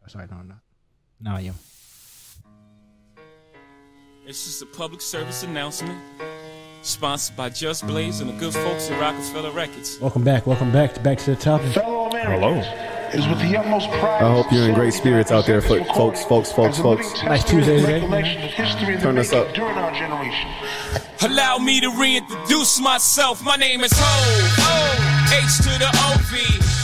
Sorry, no, I'm not. No, I am. It's just a public service announcement, sponsored by Just Blaze and the good folks at Rockefeller Records. Welcome back back to the topic. Fellow Americans, it is with the utmost pride. I hope you're in great spirits out there, folks. Nice Tuesday today. Turn us up. During our generation. Allow me to reintroduce myself. My name is Ho, H to the O-V.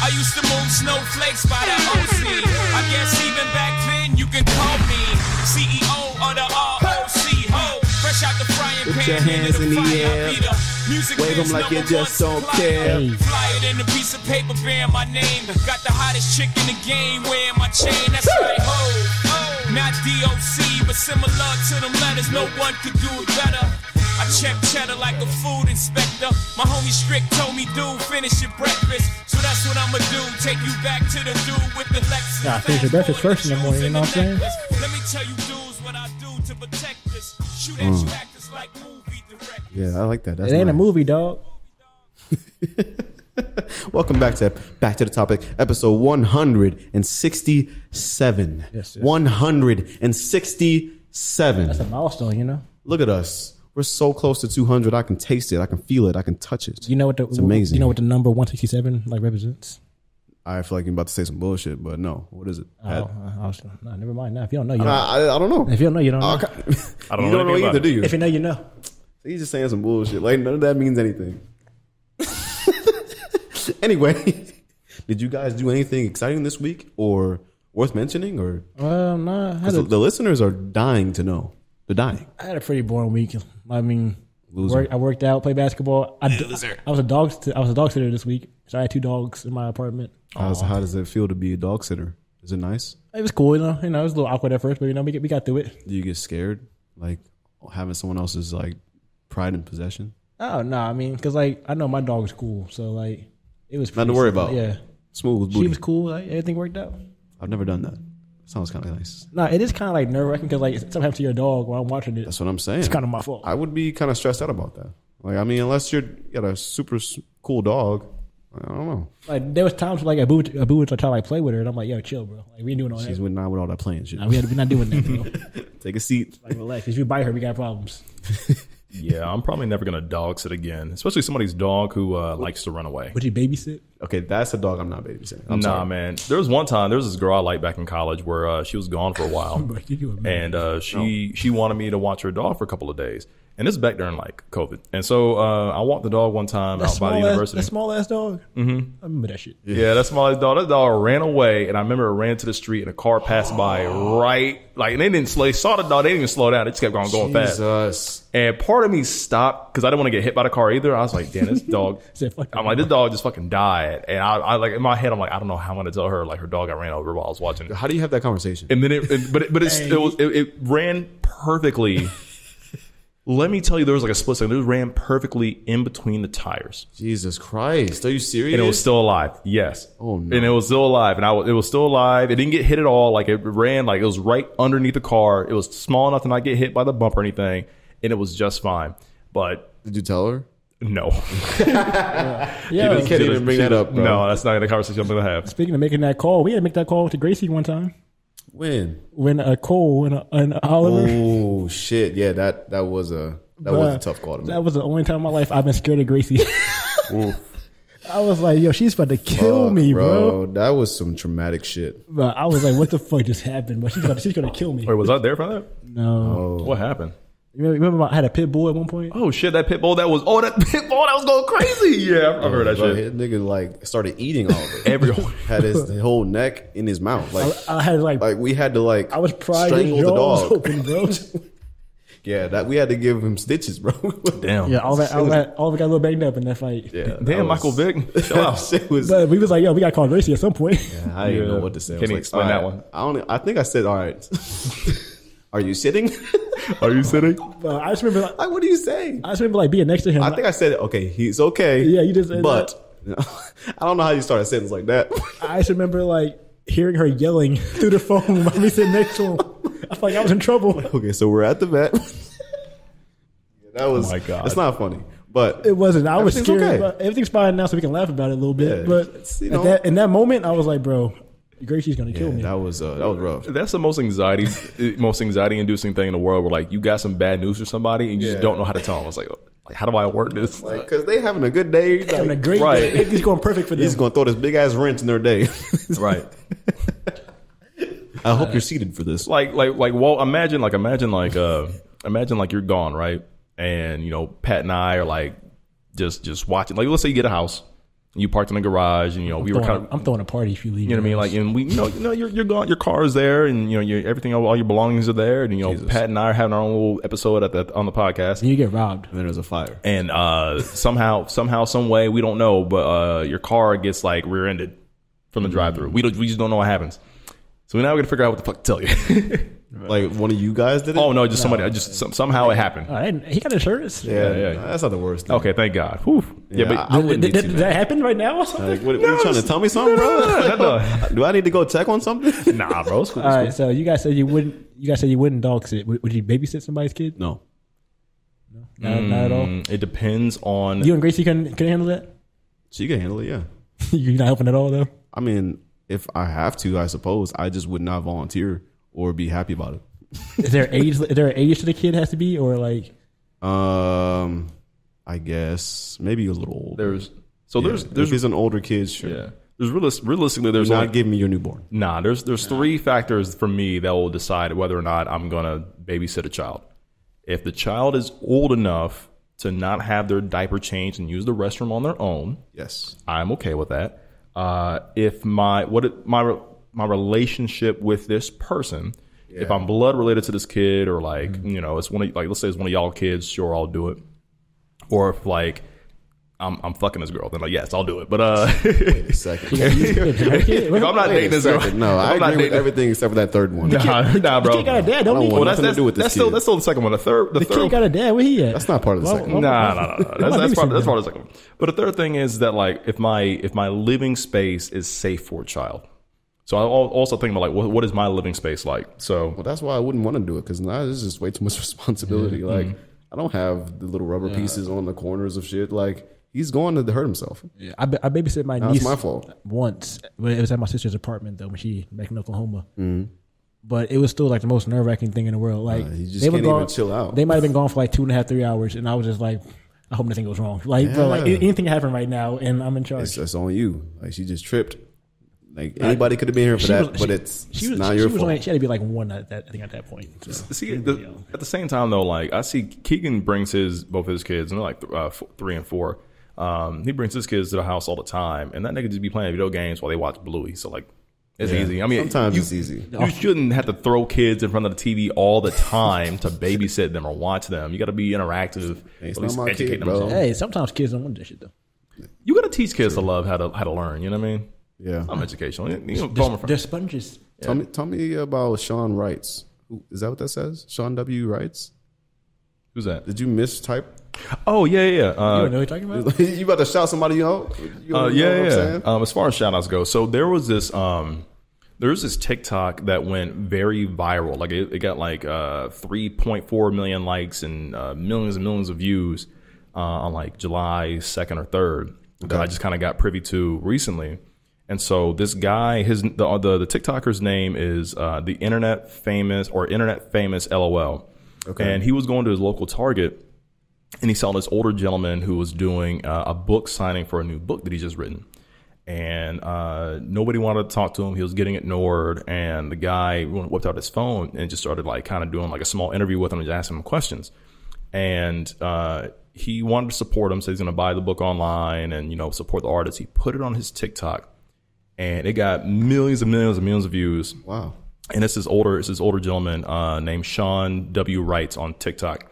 I used to move snowflakes by the OC. I guess even back then you can call me CEO of the ROC. Ho, fresh out the frying pan. Put your hands in the air. Music Wave them like you just don't care. Fly it in a piece of paper bearing my name. Got the hottest chick in the game wearing my chain. That's right, Ho. Not DOC, but similar to them letters. No one could do it better. I check cheddar like a food inspector. My homie Strick told me, dude, finish your breakfast. So that's what I'ma do. Take you back to the dude with the Lexus. Nah, finish your breakfast first in the morning, you know what I'm saying? Let me tell you dudes what I do to protect this. Shoot at you actors like movie directors. Yeah, I like that. That's It ain't nice. a movie, dog. Welcome back to the topic, episode 167. Yes. 167. That's a milestone, you know. Look at us. We're so close to 200. I can taste it. I can feel it. I can touch it. You know what it's amazing. You know what the number 167 like represents? I feel like you're about to say some bullshit, but no. What is it? No, never mind. Now, if you don't know, you don't. I don't know. If you don't know, you don't know. Okay. I don't You know don't know anything either, about do you? If you know, you know. He's just saying some bullshit. Like, none of that means anything. Anyway, did you guys do anything exciting this week or worth mentioning? Or Nah. the listeners are dying to know. They're dying. I had a pretty boring week. I mean, Loser. I worked out, played basketball. I was a dog sitter this week, so I had 2 dogs in my apartment. How does it feel to be a dog sitter? Is it nice? It was cool, you know. It was a little awkward at first, but we got through it. Do you get scared, like having someone else's like pride and possession? Oh no, I mean, because like I know my dog was cool, so like it was Nothing to worry about. Yeah, Smooth booty. she was cool. Like, everything worked out. I've never done that. Sounds kind of nice. No, it is kind of like nerve wracking because like something happens to your dog while I'm watching it. That's what I'm saying. It's kind of my fault. I would be kind of stressed out about that. Like, I mean, unless you got a super cool dog, I don't know. Like there was times like Abu would try to like play with her, and I'm like, yo, chill, bro. Like we ain't doing all She's that. not with all that playing shit. Nah, we're not doing that, bro. Take a seat. Like relax. If you bite her, we got problems. Yeah, I'm probably never going to dog sit again, especially somebody's dog who likes to run away. Would you babysit? Okay, that's a dog I'm not babysitting. I'm Nah, sorry. man. There was one time, there was this girl I liked back in college where she was gone for a while. And she wanted me to watch her dog for a couple of days. And this is back during like COVID. And so I walked the dog one time out by the university. That small ass dog? Mm-hmm. I remember that shit. Yeah, that small ass dog. That dog ran away, and I remember it ran to the street, and a car passed by right, like, and they didn't slow. They saw the dog. They didn't even slow down. They just kept going fast. Jesus. And part of me stopped because I didn't want to get hit by the car either. I was like, damn, this dog. I'm like, this dog just fucking died. And I like in my head, I'm like, I don't know how I'm gonna tell her like her dog got ran over while I was watching it. How do you have that conversation? And then it ran perfectly. Let me tell you, there was like a split second. It ran perfectly in between the tires. Jesus Christ. Are you serious? And it was still alive. Yes. Oh, no. And it was still alive. And it was still alive. It didn't get hit at all. Like it ran, like it was right underneath the car. It was small enough to not get hit by the bump or anything. And it was just fine. But Did you tell her? no. Yeah. You can't even bring that up, bro. No, that's not the conversation I'm going to have. Speaking of making that call, we had to make that call to Gracie one time. When? When Cole and Oliver. Oh shit! Yeah, that was a tough call to make. That was the only time in my life I've been scared of Gracie. I was like, yo, she's about to kill me, bro. That was some traumatic shit. But I was like, what the fuck just happened? But she's gonna kill me. Wait, was I there for that? No. What happened? You remember I had a pit bull at one point? Oh shit, that pit bull that was going crazy. Yeah, I remember that Bro, shit. his nigga like started eating all of it. Everyone had his whole neck in his mouth. Like I had like we had to like I was prying strangle his the jaws dog. open, bro. Yeah, that we had to give him stitches, bro. Damn. Yeah, all of it got a little banged up in that fight. Yeah, Damn, Michael Vick. That shit was. But we was like, yo, we gotta call Gracie at some point. Yeah, I didn't know what to say. I was Can you like, explain that all right, one? I think I said, all right. Are you sitting? Are you sitting? I just remember Like, what are you saying? I just remember like being next to him. I think I said, okay, he's okay. Yeah, you just said but I don't know how you start a sentence like that. I just remember like hearing her yelling through the phone while me sitting next to him. I felt like I was in trouble. Okay, so we're at the vet. That was. Oh my God. It's not funny, but It wasn't. I was Everything's scared. okay. But everything's fine now, so we can laugh about it a little bit. Yeah, but it's, you know. in that moment, I was like, bro, Gracie's gonna kill me. That was rough. That's the most anxiety inducing thing in the world. Where like you got some bad news for somebody and you just don't know how to tell them. It's like how do I work this? Because they having a good day, having a great day. He's going perfect for them. He's going to throw this big ass wrench in their day. Right. I hope you're seated for this. Like Walt. Imagine you're gone, right? And Pat and I are like just watching. Like, let's say you get a house. You parked in the garage, and I'm throwing a party if you leave. You know what I mean? Like, and we, you're gone. Your car is there, and everything, all your belongings are there, and Pat and I are having our own little episode on the podcast. And you get robbed, and then there's a fire, and somehow, some way, we don't know, but your car gets like rear-ended from the drive-through. We just don't know what happens. So now we're gonna figure out what the fuck to tell you. Like one of you guys did it? Oh no, just somebody. Somehow it happened. He got insurance. Yeah. That's not the worst thing. Okay, thank God. Whew. Yeah, but did that happen right now or something? Like, what are you trying to tell me something, bro? Do I need to go check on something? Nah, bro. It's cool. All right, so you guys said you wouldn't. You guys said you wouldn't dog sit. Would you babysit somebody's kid? No. Not at all. It depends on you and Gracie can handle that. She can handle it. Yeah. You're not helping at all, though. I mean, if I have to, I suppose I just would not volunteer or be happy about it. Is there age? Is there an age to the kid has to be, or like? I guess maybe a little older. There's if he's an older kid, sure. Yeah. There's realistically, there's not give me your newborn. Nah, there's three factors for me that will decide whether or not I'm gonna babysit a child. If the child is old enough to not have their diaper changed and use the restroom on their own, yes, I'm okay with that. If my relationship with this person. Yeah. If I'm blood related to this kid, or like it's one of let's say it's one of y'all kids, sure, I'll do it. Or if like I'm fucking this girl, then like yes, I'll do it. But wait a second, if I'm not dating this girl, no, I agree with everything except for that third one. Nah, bro. The kid got a dad, don't he? Well, that's still the second one. The kid got a dad. Where he at? That's not part of the second one. Nah. That's part of the second one. But the third thing is that like if my living space is safe for a child. So I also think about like what is my living space like? So that's why I wouldn't want to do it, because now this is just way too much responsibility. Mm-hmm. Like I don't have the little rubber pieces on the corners of shit. Like he's going to hurt himself. Yeah, I babysit my niece. It's my fault. Once, but it was at my sister's apartment though when she back in Oklahoma. Mm-hmm. But it was still like the most nerve wracking thing in the world. Like you just can't even chill out. They might have been gone for like 2.5, 3 hours, and I was just like, I hope nothing goes wrong. Like bro, like anything can happen right now, and I'm in charge. It's on you. Like she just tripped. Like anybody could have been here for that, but it's not your fault. She had to be like one at that point. So. See, at the same time though, like I see Keegan brings both his kids, and they're like 3 and 4. He brings his kids to the house all the time, and that nigga just be playing video games while they watch Bluey. So like, it's easy. I mean, sometimes it's easy. You shouldn't have to throw kids in front of the TV all the time to babysit them or watch them. You got to be interactive. It's not my kid, bro. Hey, sometimes kids don't want that shit though. You got to teach kids to love how to learn. You know what I mean? Yeah, I'm educational. They're sponges. Yeah. Tell me about Sean Wrights. Is that what that says? Sean W. Wrights? Who's that? Did you mistype? Oh yeah. You don't know what you're talking about? You about to shout somebody out? Yeah. As far as shout outs go, so there was this TikTok that went very viral. Like it got like 3.4 million likes and millions and millions of views on like July 2nd or 3rd. That I just kind of got privy to recently. And so this guy, the TikToker's name is the internet famous LOL. Okay. And he was going to his local Target, and he saw this older gentleman who was doing a book signing for a new book that he just written. And nobody wanted to talk to him. He was getting ignored. And the guy whipped out his phone and just started like kind of doing like a small interview with him and just asking him questions. And he wanted to support him, so he's going to buy the book online and support the artist. He put it on his TikTok, and it got millions and millions and millions of views. Wow! And it's this older gentleman named Sean W. Wrights on TikTok,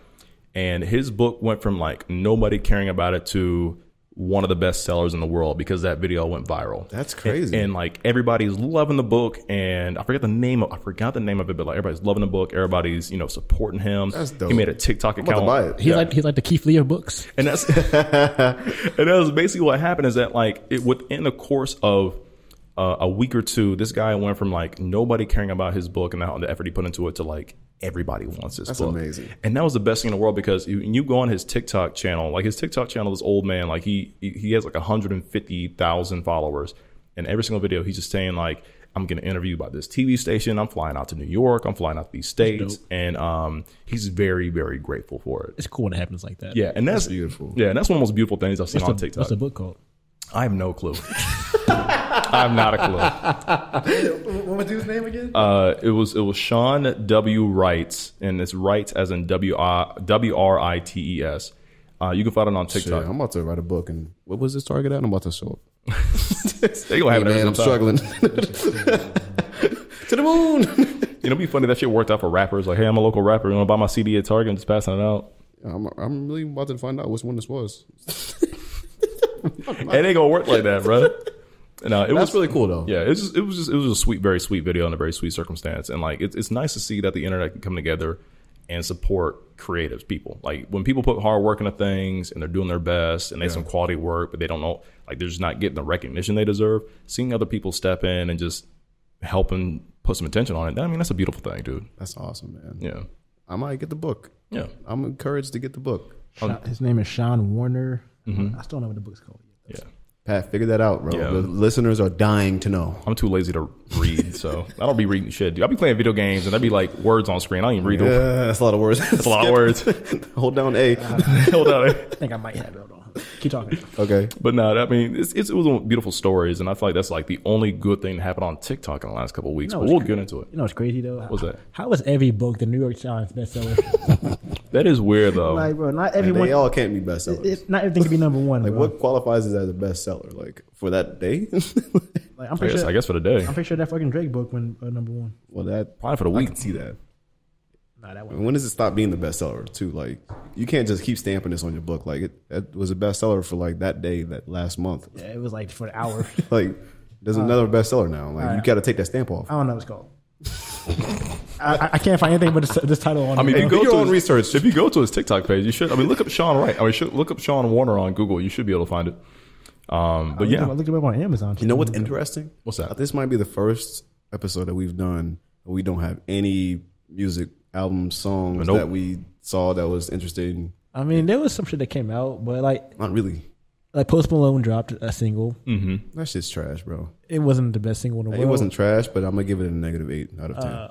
and his book went from like nobody caring about it to one of the best sellers in the world because that video went viral. That's crazy. And like everybody's loving the book, and I forgot the name of it, but like everybody's loving the book. Everybody's supporting him. That's dope. He made a TikTok account. I'm about to buy it. He's like the Keith Lee of books. And that's and that was basically what happened. Is that like within the course of a week or two, this guy went from like nobody caring about his book and the effort he put into it to like everybody wants this book. That's amazing. And that was the best thing in the world, because you go on his TikTok channel, like his TikTok channel, this old man, like he has like 150,000 followers, and every single video he's just saying like I'm getting interviewed by this TV station. I'm flying out to New York. I'm flying out to these states. And he's very, very grateful for it. It's cool when it happens like that. Yeah, and that's beautiful. Yeah, and that's one of the most beautiful things I've seen on TikTok. What's the book called? I have no clue. I have not a clue. What was his name again? It was Sean W. Wrights, and it's Wrights as in WRITES. You can find it on TikTok. Shit, I'm about to write a book, and what was this target at? I'm about to show up. They gonna have it. I'm struggling. To the moon. It'd be funny that shit worked out for rappers. Like, hey, I'm a local rapper. You want to buy my CD at Target and just passing it out? I'm really about to find out which one this was. It ain't gonna work like that, bro. No, That's really cool though. Yeah, it was a sweet, very sweet video in a very sweet circumstance, and like it's nice to see that the internet can come together and support creative people. Like when people put hard work into things and they're doing their best and they have some quality work, but they don't know, like they're just not getting the recognition they deserve. Seeing other people step in and just helping put some attention on it, I mean, that's a beautiful thing, dude. That's awesome, man. Yeah, I might get the book. Yeah, I'm encouraged to get the book. His name is Sean Warner. I still don't know what the book's called yet. Yeah. Pat, figure that out, bro. Yeah. The listeners are dying to know. I'm too lazy to read, so I don't be reading shit, dude. I'll be playing video games and there'd be like words on screen. I don't even read them. Yeah, that's a lot of words. That's a lot of words. Hold down A. Hold on. I think I might have it. Hold on. Keep talking. Okay. But no, I mean, it was beautiful stories, and I feel like that's like the only good thing that happened on TikTok in the last couple of weeks. You know but we'll get into it. You know what's crazy though? What's that? How was every book the New York Times bestseller? That is weird, though. Like, bro, not And everyone. they all can't be bestsellers. Not everything can be number one. Like, bro. what qualifies as a bestseller? Like, for that day? Like, I'm pretty sure. I guess for the day. I'm pretty sure that fucking Drake book went number one. Well, that Probably for the I week. can see that. Nah, that And one. when does it stop being the bestseller, too? Like, you can't just keep stamping this on your book. Like, it was a bestseller for, like, that day, that last month. Yeah, it was like for the hour. Like, there's another bestseller now. Like, you got to take that stamp off. I don't know what it's called. I can't find anything but this title on. I mean, there. if you do your go own to research. If you go to his TikTok page, you should. I mean, look up Sean Wright. I mean, look up Sean Warner on Google. You should be able to find it. But yeah, I looked it up on Amazon. You know what's interesting? What's that? This might be the first episode that we've done where we don't have any music album songs Nope. that we saw that was interesting. I mean, there was some shit that came out, but like Not really. Post Malone dropped a single. That shit's trash, bro. It wasn't the best single in the world. It wasn't trash, but I'm gonna give it a -8 out of 10.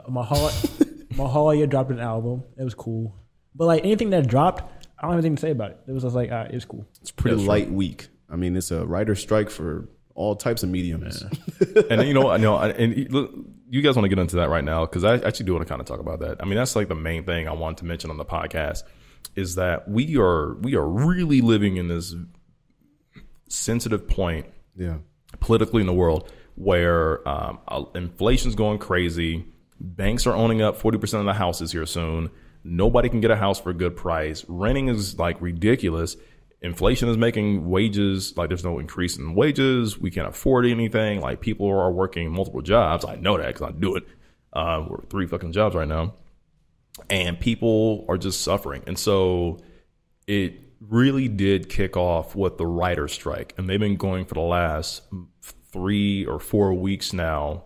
Mahalia dropped an album. It was cool, but like anything that dropped, I don't have anything to say about it. It was just like, it was cool. It's pretty light week. I mean, it's a writer's strike for all types of mediums. and you know, and look, you guys want to get into that right now because I actually do want to kind of talk about that. I mean, that's like the main thing I wanted to mention on the podcast is that we are really living in this sensitive point, politically in the world where inflation's going crazy. Banks are owning up 40% of the houses here soon. Nobody can get a house for a good price. Renting is like ridiculous. Inflation is making wages, like there's no increase in wages. We can't afford anything. Like people are working multiple jobs. I know that because I do it. We're 3 fucking jobs right now. And people are just suffering. And so it really did kick off with the writer's strike. And they've been going for the last 3 or 4 weeks now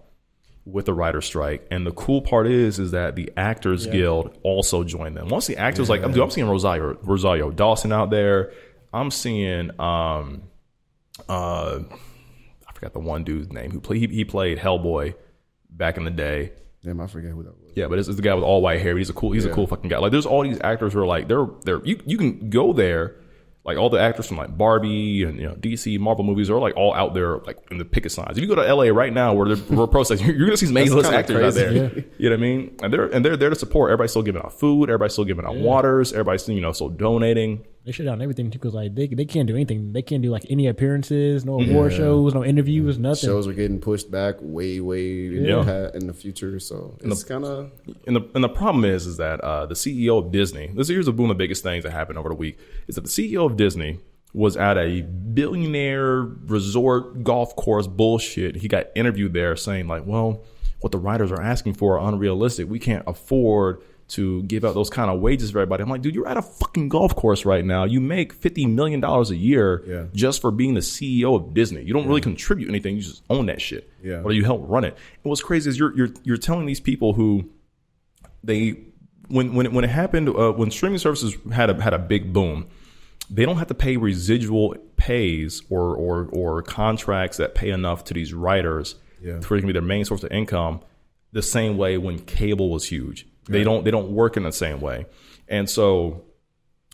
with the writer's strike. And the cool part is that the Actors Guild also joined them. Once the actors, like, I'm seeing Rosario Dawson out there. I'm seeing, I forgot the one dude's name who he played Hellboy back in the day. Damn, I forget who that was. Yeah, but it's the guy with all white hair. He's a cool fucking guy. Like, there's all these actors who are like, you can go there. Like all the actors from like Barbie and DC Marvel movies are like all out there like in the picket signs. If you go to LA right now where they're protesting, you're gonna see some A-list actors out there. Yeah. You know what I mean? And they're there to support. Everybody's still giving out food. Everybody's still giving out waters. Everybody's still donating. They shut down everything because like they can't do anything. They can't do like any appearances, no award shows, no interviews, nothing. Shows are getting pushed back way in the future. So it's kind of and the problem is that the CEO of Disney. Here's one of the biggest things that happened over the week is that the CEO of Disney was at a billionaire resort golf course bullshit. He got interviewed there saying like, well, what the writers are asking for are unrealistic. We can't afford to give out those kind of wages for everybody. I'm like, dude, you're at a fucking golf course right now. You make $50 million a year just for being the CEO of Disney. You don't really contribute anything. You just own that shit. Yeah. Or you help run it. And what's crazy is you're telling these people who when it happened, when streaming services had a big boom, they don't have to pay residual pays or contracts that pay enough to these writers for it can be their main source of income. The same way when cable was huge, they don't work in the same way. And so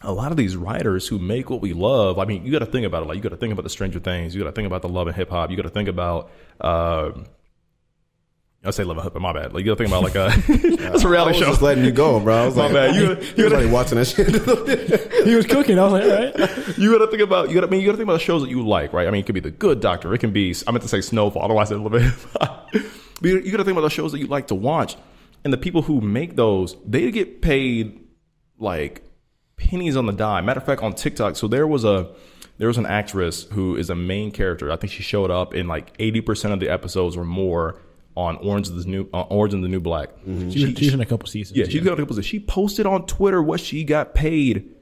a lot of these writers who make what we love, I mean, you got to think about it. Like, you got to think about the Stranger Things. You got to think about the Love and Hip Hop. You got to think about, I say Love and Hip Hop, my bad. Like, you got to think about like that's a reality show. Just letting you go, bro. I was like, bad. You was like watching that shit. He was cooking. I was like, all right. You got to think about you got to think about the shows that you like, right? I mean, it could be The Good Doctor. It can be, I meant to say Snowfall. Otherwise, I said Love and Hip Hop. But you got to think about the shows that you like to watch, and the people who make those, they get paid like pennies on the dime. Matter of fact, on TikTok, so there was an actress who is a main character. I think she showed up in like 80% of the episodes or more on Orange is the New Black. Mm-hmm. She's in a couple seasons. Yeah, she's got a couple seasons. She posted on Twitter what she got paid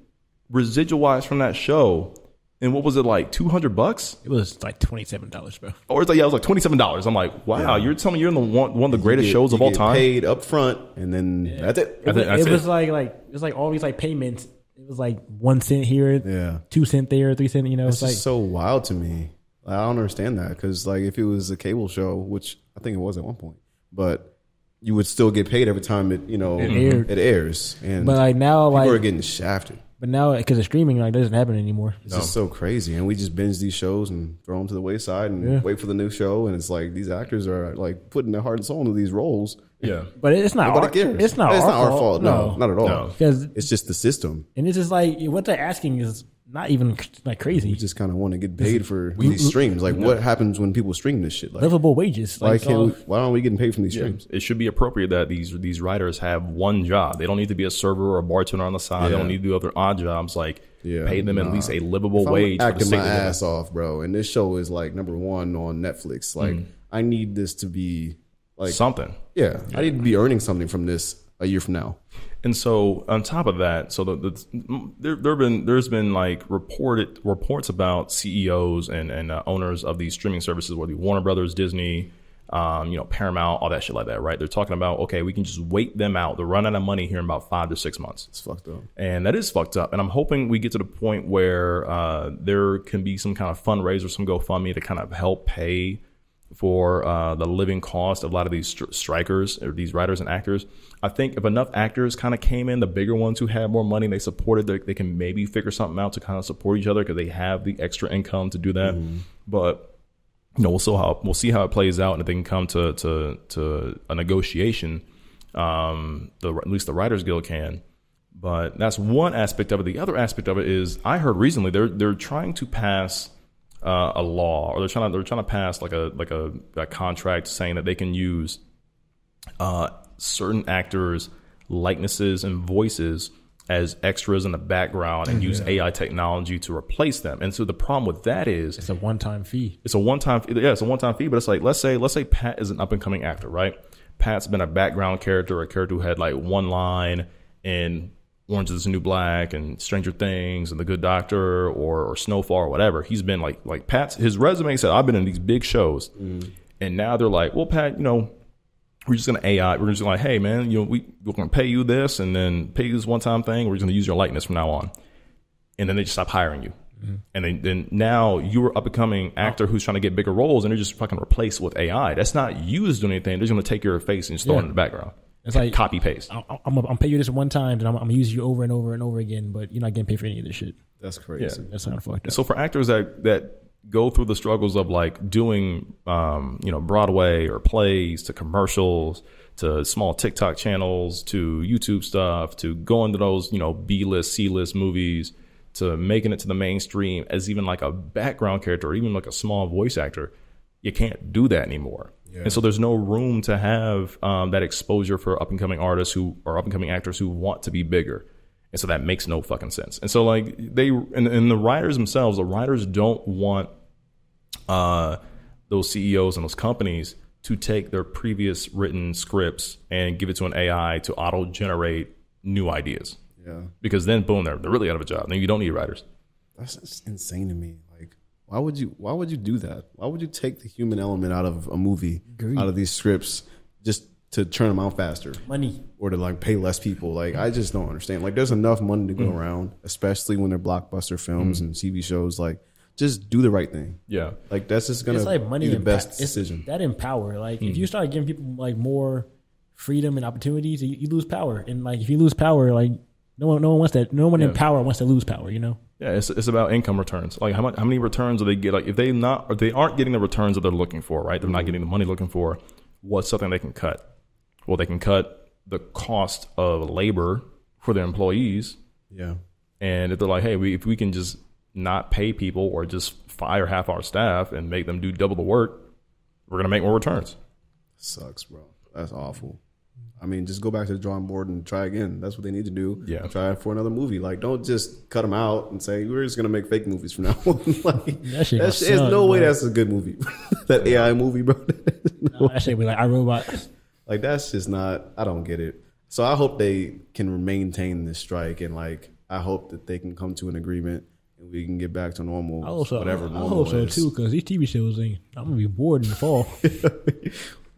residual wise from that show. And what was it, like $200? It was like $27, bro. Or it's like, yeah, it was like $27. I'm like, wow, you're telling me you're in the one of the greatest shows of all time. Paid up front, and then that's it. It was like all these like payments. It was like 1 cent here, 2 cent there, 3 cent. You know, it's like just so wild to me. I don't understand that, because like if it was a cable show, which I think it was at one point, but you would still get paid every time it airs. And but like now, people like are getting shafted. But now, because of streaming, like, that doesn't happen anymore. It's just so crazy. And we just binge these shows and throw them to the wayside and wait for the new show. And it's like these actors are like putting their heart and soul into these roles. Yeah. But it's not It's not our fault. No, not at all. No. Because it's just the system. And it's just like, what they're asking is not even like crazy. We just kind of want to get paid for these streams. Like, what happens when people stream this shit? Like, livable wages. Like, why aren't we getting paid from these streams? It should be appropriate that these writers have one job. They don't need to be a server or a bartender on the side. They don't need to do other odd jobs. Like, pay them at least a livable wage. I'm acting my ass off, bro. And this show is like #1 on Netflix. Like, I need this to be like something. Yeah, I need to be earning something from this a year from now. And so on top of that, so there's been like reports about CEOs and owners of these streaming services, whether it be Warner Brothers, Disney, Paramount, all that shit like that, right? They're talking about, okay, we can just wait them out. They're running out of money here in about 5 to 6 months. It's fucked up. And that is fucked up. And I'm hoping we get to the point where there can be some kind of fundraiser, some GoFundMe to kind of help pay for the living cost of a lot of these strikers or these writers and actors. I think if enough actors kind of came in, the bigger ones who have more money, they supported, they can maybe figure something out to kind of support each other because they have the extra income to do that. But we'll see how it plays out, and if they can come to a negotiation, at least the Writers Guild can. But that's one aspect of it. The other aspect of it is, I heard recently they're trying to pass a law, or they're trying to pass like a contract saying that they can use certain actors' likenesses and voices as extras in the background and use AI technology to replace them. And so the problem with that is it's a one-time fee. It's a one-time fee, but it's like, let's say Pat is an up-and-coming actor, right? Pat's been a background character, a character who had like one line in Orange is the New Black and Stranger Things and The Good Doctor or Snowfall or whatever. He's been like Pat's, his resume said, I've been in these big shows. And now they're like, well, Pat, we're just going to AI. We're just like, hey, man, we're going to pay you this and then pay you this one-time thing. We're just going to use your likeness from now on. And then they just stop hiring you. And then now you're a up-and-coming actor who's trying to get bigger roles, and they're just fucking replaced with AI. That's not used to do anything. They're just going to take your face and just throw it in the background. It's like copy paste. I'm gonna pay you this one time, and I'm gonna use you over and over and over again, but you're not getting paid for any of this shit. That's crazy. That's kind of fucked up. So for actors that go through the struggles of like doing Broadway or plays to commercials to small TikTok channels to YouTube stuff to going to those B-list, C-list movies to making it to the mainstream as even like a background character or even like a small voice actor, you can't do that anymore. And so there's no room to have that exposure for up-and-coming artists or up-and-coming actors who want to be bigger. And so that makes no fucking sense. And so like and the writers themselves, the writers don't want those CEOs and those companies to take their previous written scripts and give it to an AI to auto-generate new ideas. Yeah. Because then, boom, they're really out of a job. Then you don't need writers. That's insane to me. Why would you do that? Why would you take the human element out of a movie, out of these scripts, just to churn them out faster? Money. Or to like pay less people? Like, I just don't understand. Like, there's enough money to go around, especially when they're blockbuster films and TV shows. Like, just do the right thing. Yeah, like that's just gonna it's like money be the and best decision. That empower. Like if you start giving people like more freedom and opportunities, you lose power. And like if you lose power, like no one wants that. No one in power wants to lose power. You know. Yeah, it's about income returns. Like how many returns do they get? Like if they aren't getting the returns that they're looking for, right? They're not getting the money looking for. What's something they can cut? Well, they can cut the cost of labor for their employees. Yeah. And if they're like, hey, if we can just not pay people or just fire half our staff and make them do double the work, we're gonna make more returns. Sucks, bro. That's awful. I mean, just go back to the drawing board and try again. That's what they need to do. Yeah. Try it for another movie. Like, don't just cut them out and say we're just gonna make fake movies from now on. Like, there's no way that's a good movie. That AI movie, bro. That shit be like iRobot. Like that's just not. I don't get it. So I hope they can maintain this strike, and like I hope that they can come to an agreement and we can get back to normal. I hope so. Whatever normal I hope so is. too, because these TV shows ain't. I'm gonna be bored in the fall.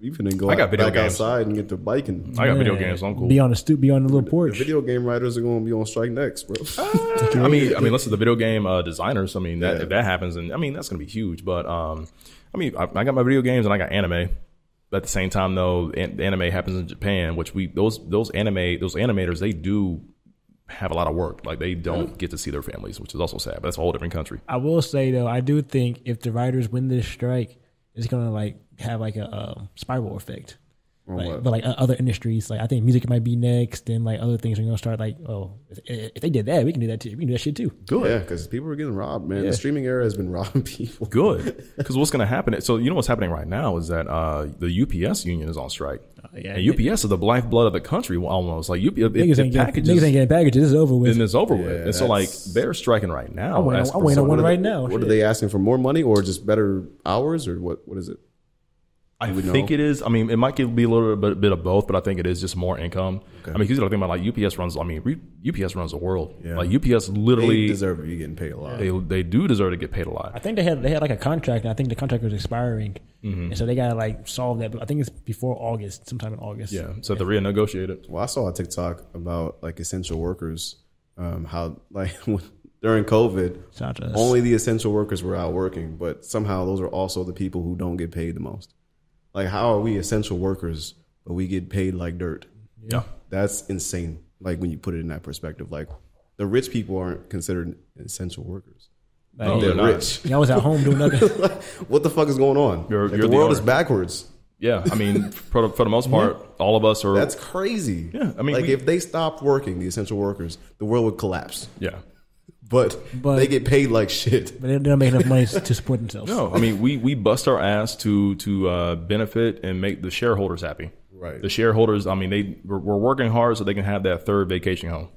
You finna go I got video back games. outside and get to biking. I got video games. So I'm cool. Be on the stoop. Be on the little The porch. video game writers are going to be on strike next, bro. I mean, listen, the video game designers. I mean, if that happens, and I mean that's gonna be huge. But I mean, I got my video games and I got anime. But at the same time, though, the anime happens in Japan, which those animators, they do have a lot of work. Like they don't get to see their families, which is also sad. But that's a whole different country. I will say though, I do think if the writers win this strike, it's gonna like have like a spiral effect. Like, but like other industries, like I think music might be next, and like other things are gonna start. Like, oh, if they did that, we can do that too. We can do that shit too. Good, yeah, because people are getting robbed, man. Yeah. The streaming era has been robbing people. Good, because what's going to happen? So you know what's happening right now is that the UPS union is on strike. Yeah, and UPS is the lifeblood of the country almost. Like niggas ain't getting packages. It's over with. And it's over with. And so like they're striking right now. I'm waiting on one right now. What are they asking for? More money or just better hours or what? What is it? I think it is. I mean, it might be a little bit of both, but I think it is just more income. Okay. I mean, because you got to think about like UPS runs. I mean, UPS runs the world. Yeah. Like UPS literally they deserve to be getting paid a lot. They do deserve to get paid a lot. I think they had like a contract, and I think the contract was expiring, and so they got to like solve that. But I think it's before August, sometime in August. Yeah, so they renegotiate it. Well, I saw a TikTok about like essential workers, how like during COVID, only the essential workers were out working, but somehow those are also the people who don't get paid the most. Like, how are we essential workers, but we get paid like dirt? Yeah. That's insane. Like, when you put it in that perspective, like, the rich people aren't considered essential workers. No, they're rich. I was at home doing nothing. Like, what the fuck is going on? The world is backwards. Yeah. I mean, for the most part, all of us are. That's crazy. Yeah. I mean, like, if they stopped working, the essential workers, the world would collapse. Yeah. But they get paid like shit. But they don't make enough money to support themselves. No, I mean we bust our ass to benefit and make the shareholders happy. Right. The shareholders, I mean, we're working hard so they can have that third vacation home,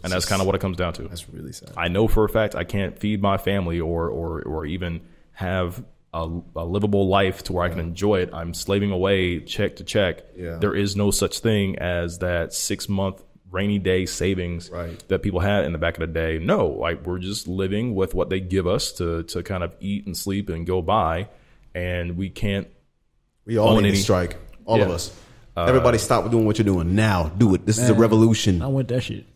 and that's kind of what it comes down to. That's really sad. I know for a fact I can't feed my family or even have a livable life to where I can enjoy it. I'm slaving away check to check. Yeah. There is no such thing as that 6-month rainy day savings that people had in the back of the day. No, like we're just living with what they give us to kind of eat and sleep and go by, and we can't. We all need to strike. All of us. Everybody stop doing what you're doing now. Do it. This is a revolution. I want that shit.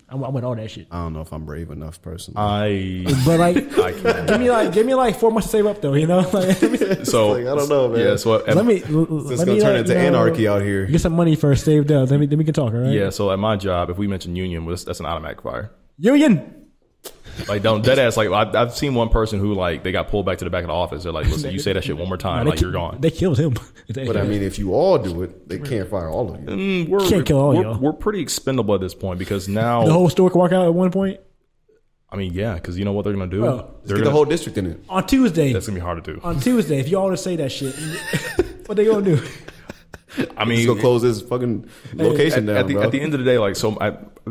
I want all that shit. I don't know if I'm brave enough, personally. But like, give me like 4 months to save up though. You know, so like, I don't know, man. Yeah, so it's gonna turn into anarchy out here. Get some money first, saved up. Then we can talk. All right. Yeah. So at my job, if we mention union, that's an automatic fire. Union. Like don't dead ass. Like I've seen one person who like they got pulled back to the back of the office. They're like, listen, you say that shit one more time, like you're gone. They killed him. But I mean, if you all do it, they can't fire all of you. Can't kill all y'all. We're pretty expendable at this point because now the whole store can walk out at one point. I mean, yeah, because you know what they're gonna do? They're gonna get the whole district in it on Tuesday. That's gonna be hard to do. On Tuesday, if you all want to say that shit, what they gonna do? I mean, go close this fucking location down. At the end of the day, like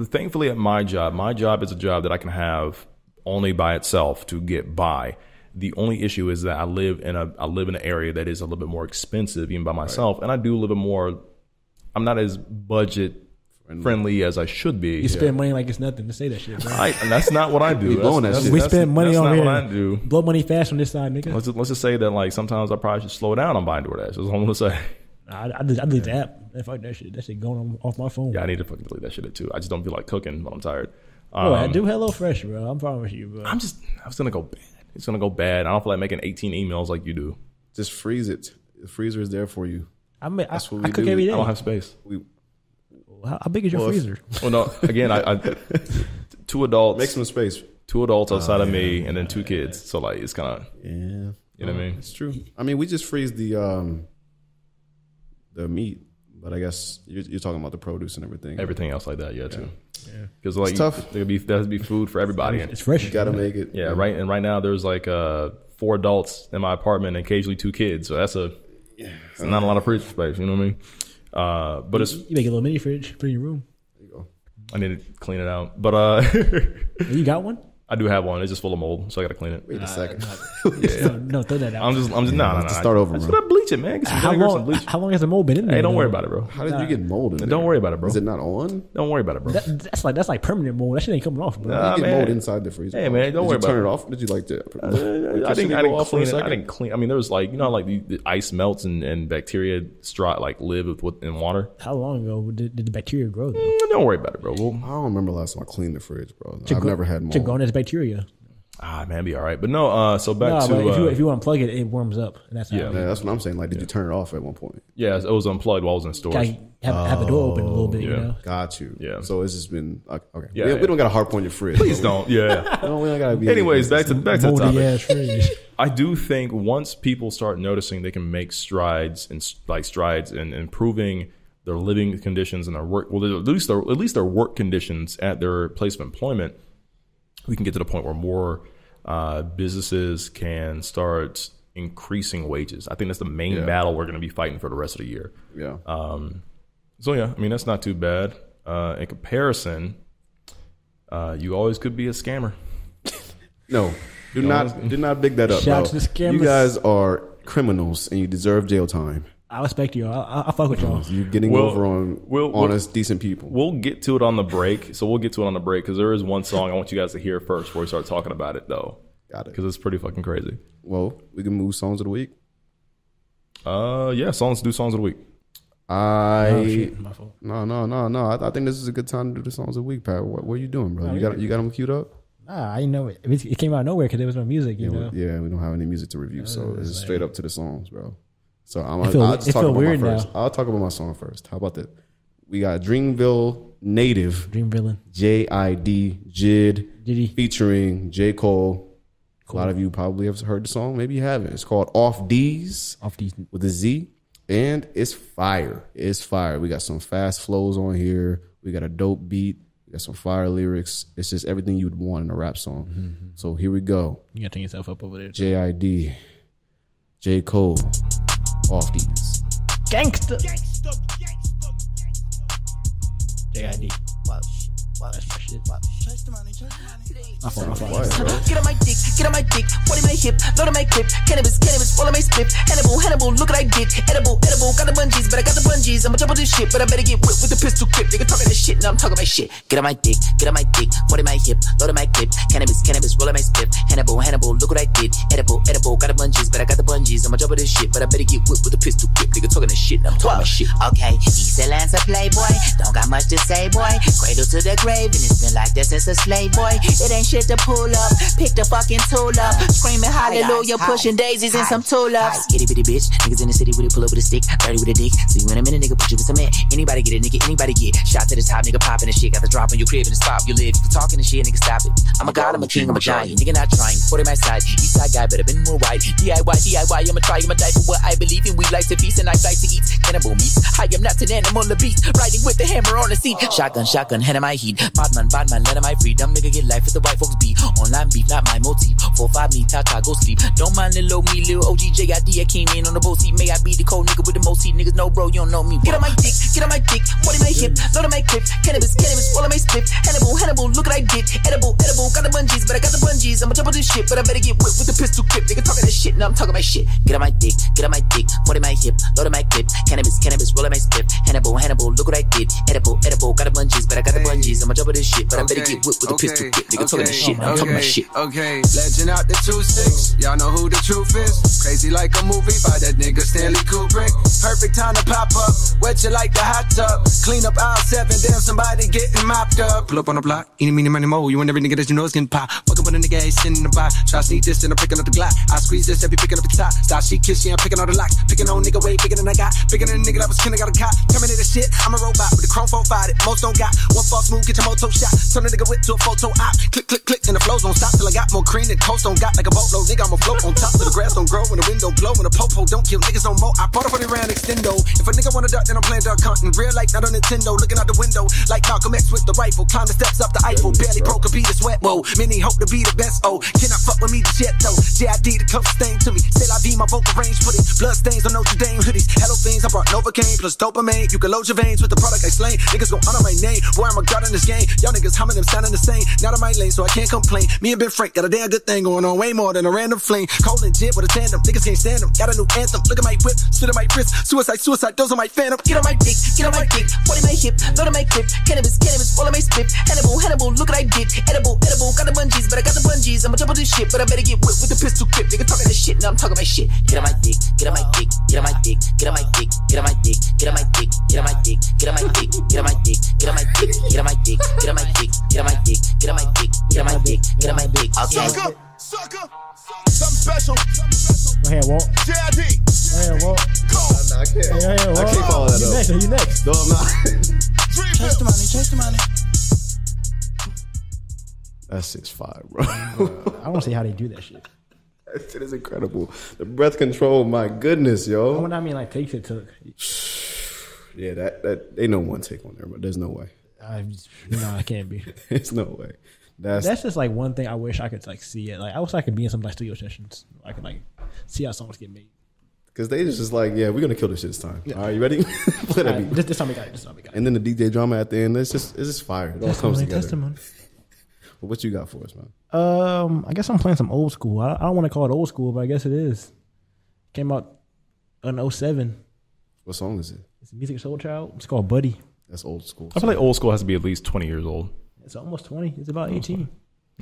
thankfully at my job is a job that I can have only by itself to get by. The only issue is that I live in an area that is a little bit more expensive even by myself, and I do a little bit more. I'm not as budget friendly as I should be. You spend money like it's nothing to say that shit, bro. And that's not what I do. We spend money on here. That's not what I do. Blow money fast on this side, nigga. Let's just say that like sometimes I probably should slow down on buying DoorDash. That's all I'm gonna say. I delete the app. Fuck that shit. That shit going off my phone. Yeah, I need to fucking delete that shit too. I just don't feel like cooking when I'm tired. I do HelloFresh, bro. I'm promise you, bro. I was gonna go bad. it's going to go bad. I don't feel like making 18 emails like you do. Just freeze it. The freezer is there for you. That's what we cook every day. I don't have space. How big is your freezer? Well, no. Again, I 2 adults. Make some space. 2 adults outside of me, and then 2 kids. So like, it's kind of You know what I mean? It's true. I mean, we just freeze the meat, but I guess you're talking about the produce and everything. Everything else like that, too. Yeah, because like it's tough. There has to be food for everybody. It's fresh. You gotta make it. Yeah, right. And right now there's like 4 adults in my apartment, and occasionally 2 kids. So that's not a lot of fridge space. You know what I mean? But you make a little mini fridge for your room. There you go. I need to clean it out. But you got one? I do have one. It's just full of mold, so I got to clean it. Wait a second. No, throw that out. I'm just no. Start over, bro. bro. Bleach it, man. Get some vinegar, some bleach. How long has the mold been in there? Hey, don't worry about it, bro. How did you get mold in there? Don't worry about it, bro. Is it not on? Don't worry about it, bro. That's like permanent mold. That shit ain't coming off, bro. You get mold inside the freezer. Hey, man, don't worry about it. Did you turn it off? Did you like to? I didn't clean it. I didn't clean. I mean, there was like like the ice melts and bacteria like live in water. How long ago did the bacteria grow? Though? Don't worry about it, bro. I don't remember last time I cleaned the fridge, bro. I've never had mold. Chick grown as bacteria. Man, it'd be all right. But no, so back to if you unplug it, it warms up. And that's that's what I'm saying. Like, did you turn it off at one point? Yeah, it was unplugged while I was in storage. Have the door open a little bit, you know? Got you. Yeah. So it's just been okay. Yeah, we don't got to harp on your fridge. Please don't. Yeah. No, we don't gotta be. Anyways, back to the topic. Fridge. I do think once people start noticing they can make strides in improving their living conditions and their work, well, at least their work conditions at their place of employment, we can get to the point where more businesses can start increasing wages. I think that's the main battle we're going to be fighting for the rest of the year. Yeah. So I mean, that's not too bad. In comparison, you always could be a scammer. No, do not big that up, Shout bro. to the scammers. You guys are criminals and you deserve jail time. I respect you. I fuck with y'all. You're getting over on honest, decent people. We'll get to it on the break. So we'll get to it on the break because there is one song I want you guys to hear first before we start talking about it, though. Got it. Because it's pretty fucking crazy. Well, we can move songs of the week. Yeah, songs of the week. My fault. No. I think this is a good time to do the songs of the week, Pat. What are you doing, bro? You got them queued up? I didn't know it. It came out of nowhere because there was no music, you know? Yeah, we don't have any music to review, so it's straight up to the songs, bro. So I'll just talk about my first. I'll talk about my song first. How about that? We got Dreamville native. Dream Villain. J.I.D. J.I.D. J.I.D. featuring J. Cole. A lot of you probably have heard the song. Maybe you haven't. It's called Off Deez. Off Deez. With a Z. And it's fire. It's fire. We got some fast flows on here. We got a dope beat. We got some fire lyrics. It's just everything you'd want in a rap song. Mm-hmm. So here we go. You got to turn yourself up over there. J.I.D. J. Cole. Off Deez. Gangsta. J.I.D. That's my shit. Get on my dick, what in my hip, load of my clip, cannabis, all of my split, Hannibal, look at I dick, edible, got the bungees, but I got the bungees, I'ma jump on this shit, but I better get whipped with the pistol clip, nigga talking this shit, now I'm talking my shit, get on my dick, what in my hip, load of my clip, cannabis, roll of my split, Hannibal, look what I did, edible, got the bungees, but I got the bungees, I'ma jump on this shit, but I better get whipped with the pistol clip, nigga talking this shit, now I'm talking my shit. Okay, East Atlanta playboy, don't got much to say, boy, cradle to the grave, and it's been like that since a slave boy, it ain't shit to pull up, pick the fucking tool up, screaming hallelujah, pushing daisies and some tulips. Itty bitty bitch, niggas in the city with it, pull up with a stick, dirty with a dick. See you in a minute, nigga, put you with some man. Anybody get it, nigga, anybody get. Shot to the top, nigga, popping the shit, got the drop on your crib in the spot you live. You talking the shit, nigga, stop it. I'm a god, I'm a king, I'm a giant, nigga, not trying. Put in my side, east side guy, better been more wide. DIY, I'ma try, I'ma die for what I believe in. We like to feast and I like to eat cannibal meat. I am not an animal, a beast, riding with the hammer on the seat. Shotgun, hand in my heat. Badman, let my freedom, nigga, get life with the white folks beat. Online beef, not my motif. 4-5 me, Tata, go sleep. Don't mind little me, little OG J.I.D. I came in on the boat seat. May I be the cold nigga with the most seat. Niggas know, bro, you don't know me. Get on my dick, what in my hip, load of my clip, cannabis, all of my split, Hannibal, look what I did, edible, got the bungees, but I got the bungees, I'ma jump on this shit, but I better get whipped with the pistol clip, nigga talking this shit, now I'm talking my shit. Get on my dick, what in my hip, load of my clip, cannabis, roll of my split, Hannibal, look what I did, edible, got the bungees, but I got the bungees, I'ma jump on this shit, but I better get whipped with the pistol clip, nigga talking this shit, now I'm talking my shit. Okay, legend out the 2-6, y'all know who the truth is. Crazy like a movie by that nigga Stanley Kubrick. Perfect time to pop up, wet you like the hot tub. clean up aisle 7, damn somebody getting mopped up. Pull up on the block, eeny, meeny, money, mo. You and every nigga that you know is getting pop. Fucking with a nigga, ain't sitting in the box. Try to sneak this, and I'm picking up the Glock. I squeeze this, every picking up the top. Stop, she kiss, yeah, I'm picking all the locks. Picking on nigga way bigger than I got. Bigger than a nigga that was killing, got a cop. Terminator shit, I'm a robot with the chrome 4-5. Most don't got one false move, get your moto shot. Turn a nigga whip to a photo op. Click, click, click, and the flows don't stop till I got more cream than coast don't got like a boatload. Nigga, I'ma float on top so the grass don't grow when the window blow. When the popo don't kill niggas no more. I bought a 40 round extendo. If a nigga wanna duck, then I'm playing duck hunting. Real life, not on Nintendo. Looking out the window like Malcolm X with the rifle. Climb the steps up the Eiffel. Barely broke a beat of sweat. Whoa, many hope to be the best. Oh, cannot fuck with me the shit though. J.I.D. the closest thing to me. Say I be my vocal range. Put it blood stains on Notre Dame hoodies. Hello things I brought Novocaine plus dopamine. You can load your veins with the product I slain. Niggas gon' honor my name. Boy, I'm a god in this game. Y'all niggas humming them sounding the same. Not in my lane, so I can't complain. Me and Ben Frank got a damn good thing going on. Way more than a random fling. Cold and jib with a tandem. Niggas can't stand them. Got a new anthem. Look at my whip. Spit on my wrist. Suicide, suicide. Those are my phantom. Get on my dick. Get on my dick. 40 my hip. Load on my clip. Cannabis, cannabis. All on my spit. Hannibal, Hannibal. Look at I dick. Edible, edible. Got the bungees, but I got the bungees. I'ma jump on this shit, but I better get whipped with the pistol clip. Nigga talking this shit. Now I'm talking my shit. Get on my dick. Get on my dick. Get on my dick. Get on my dick. Get on my dick. Get on my dick. Get on my dick. Get on my dick. Get on my dick. Get on my dick. Get on my dick. Get on my dick. Get on my dick. Get on my dick. Get on my dick. Get on my dick. Sucker, sucker, something special. Go ahead, Walt. J.I.D. Go ahead, Walt. I can't. Yeah, Walt. I can't follow that up. You next. No, I'm not. Chase the money, chase the money. That's 6'5", bro. I don't see how they do that shit. That shit is incredible. The breath control, my goodness, yo. What I mean, like takes it took. Yeah, that ain't no one take on there, but there's no way. No, it can't be. There's no way. That's just like one thing I wish I could like see it. Like I wish I could be in some like studio sessions. I could like see how songs get made. Because they just like, yeah, we're gonna kill this shit this time. Yeah. All right, you ready? Play that beat. This time we got it. This time we got it. And then the DJ drama at the end. It's just fire. It all comes together. Testimony. Well, what you got for us, man? I guess I'm playing some old school. I don't want to call it old school, but I guess it is. Came out in 2007. What song is it? It's Musiq Soulchild. It's called Buddy. That's old school. I feel like old school has to be at least 20 years old. It's almost 20. It's about 18.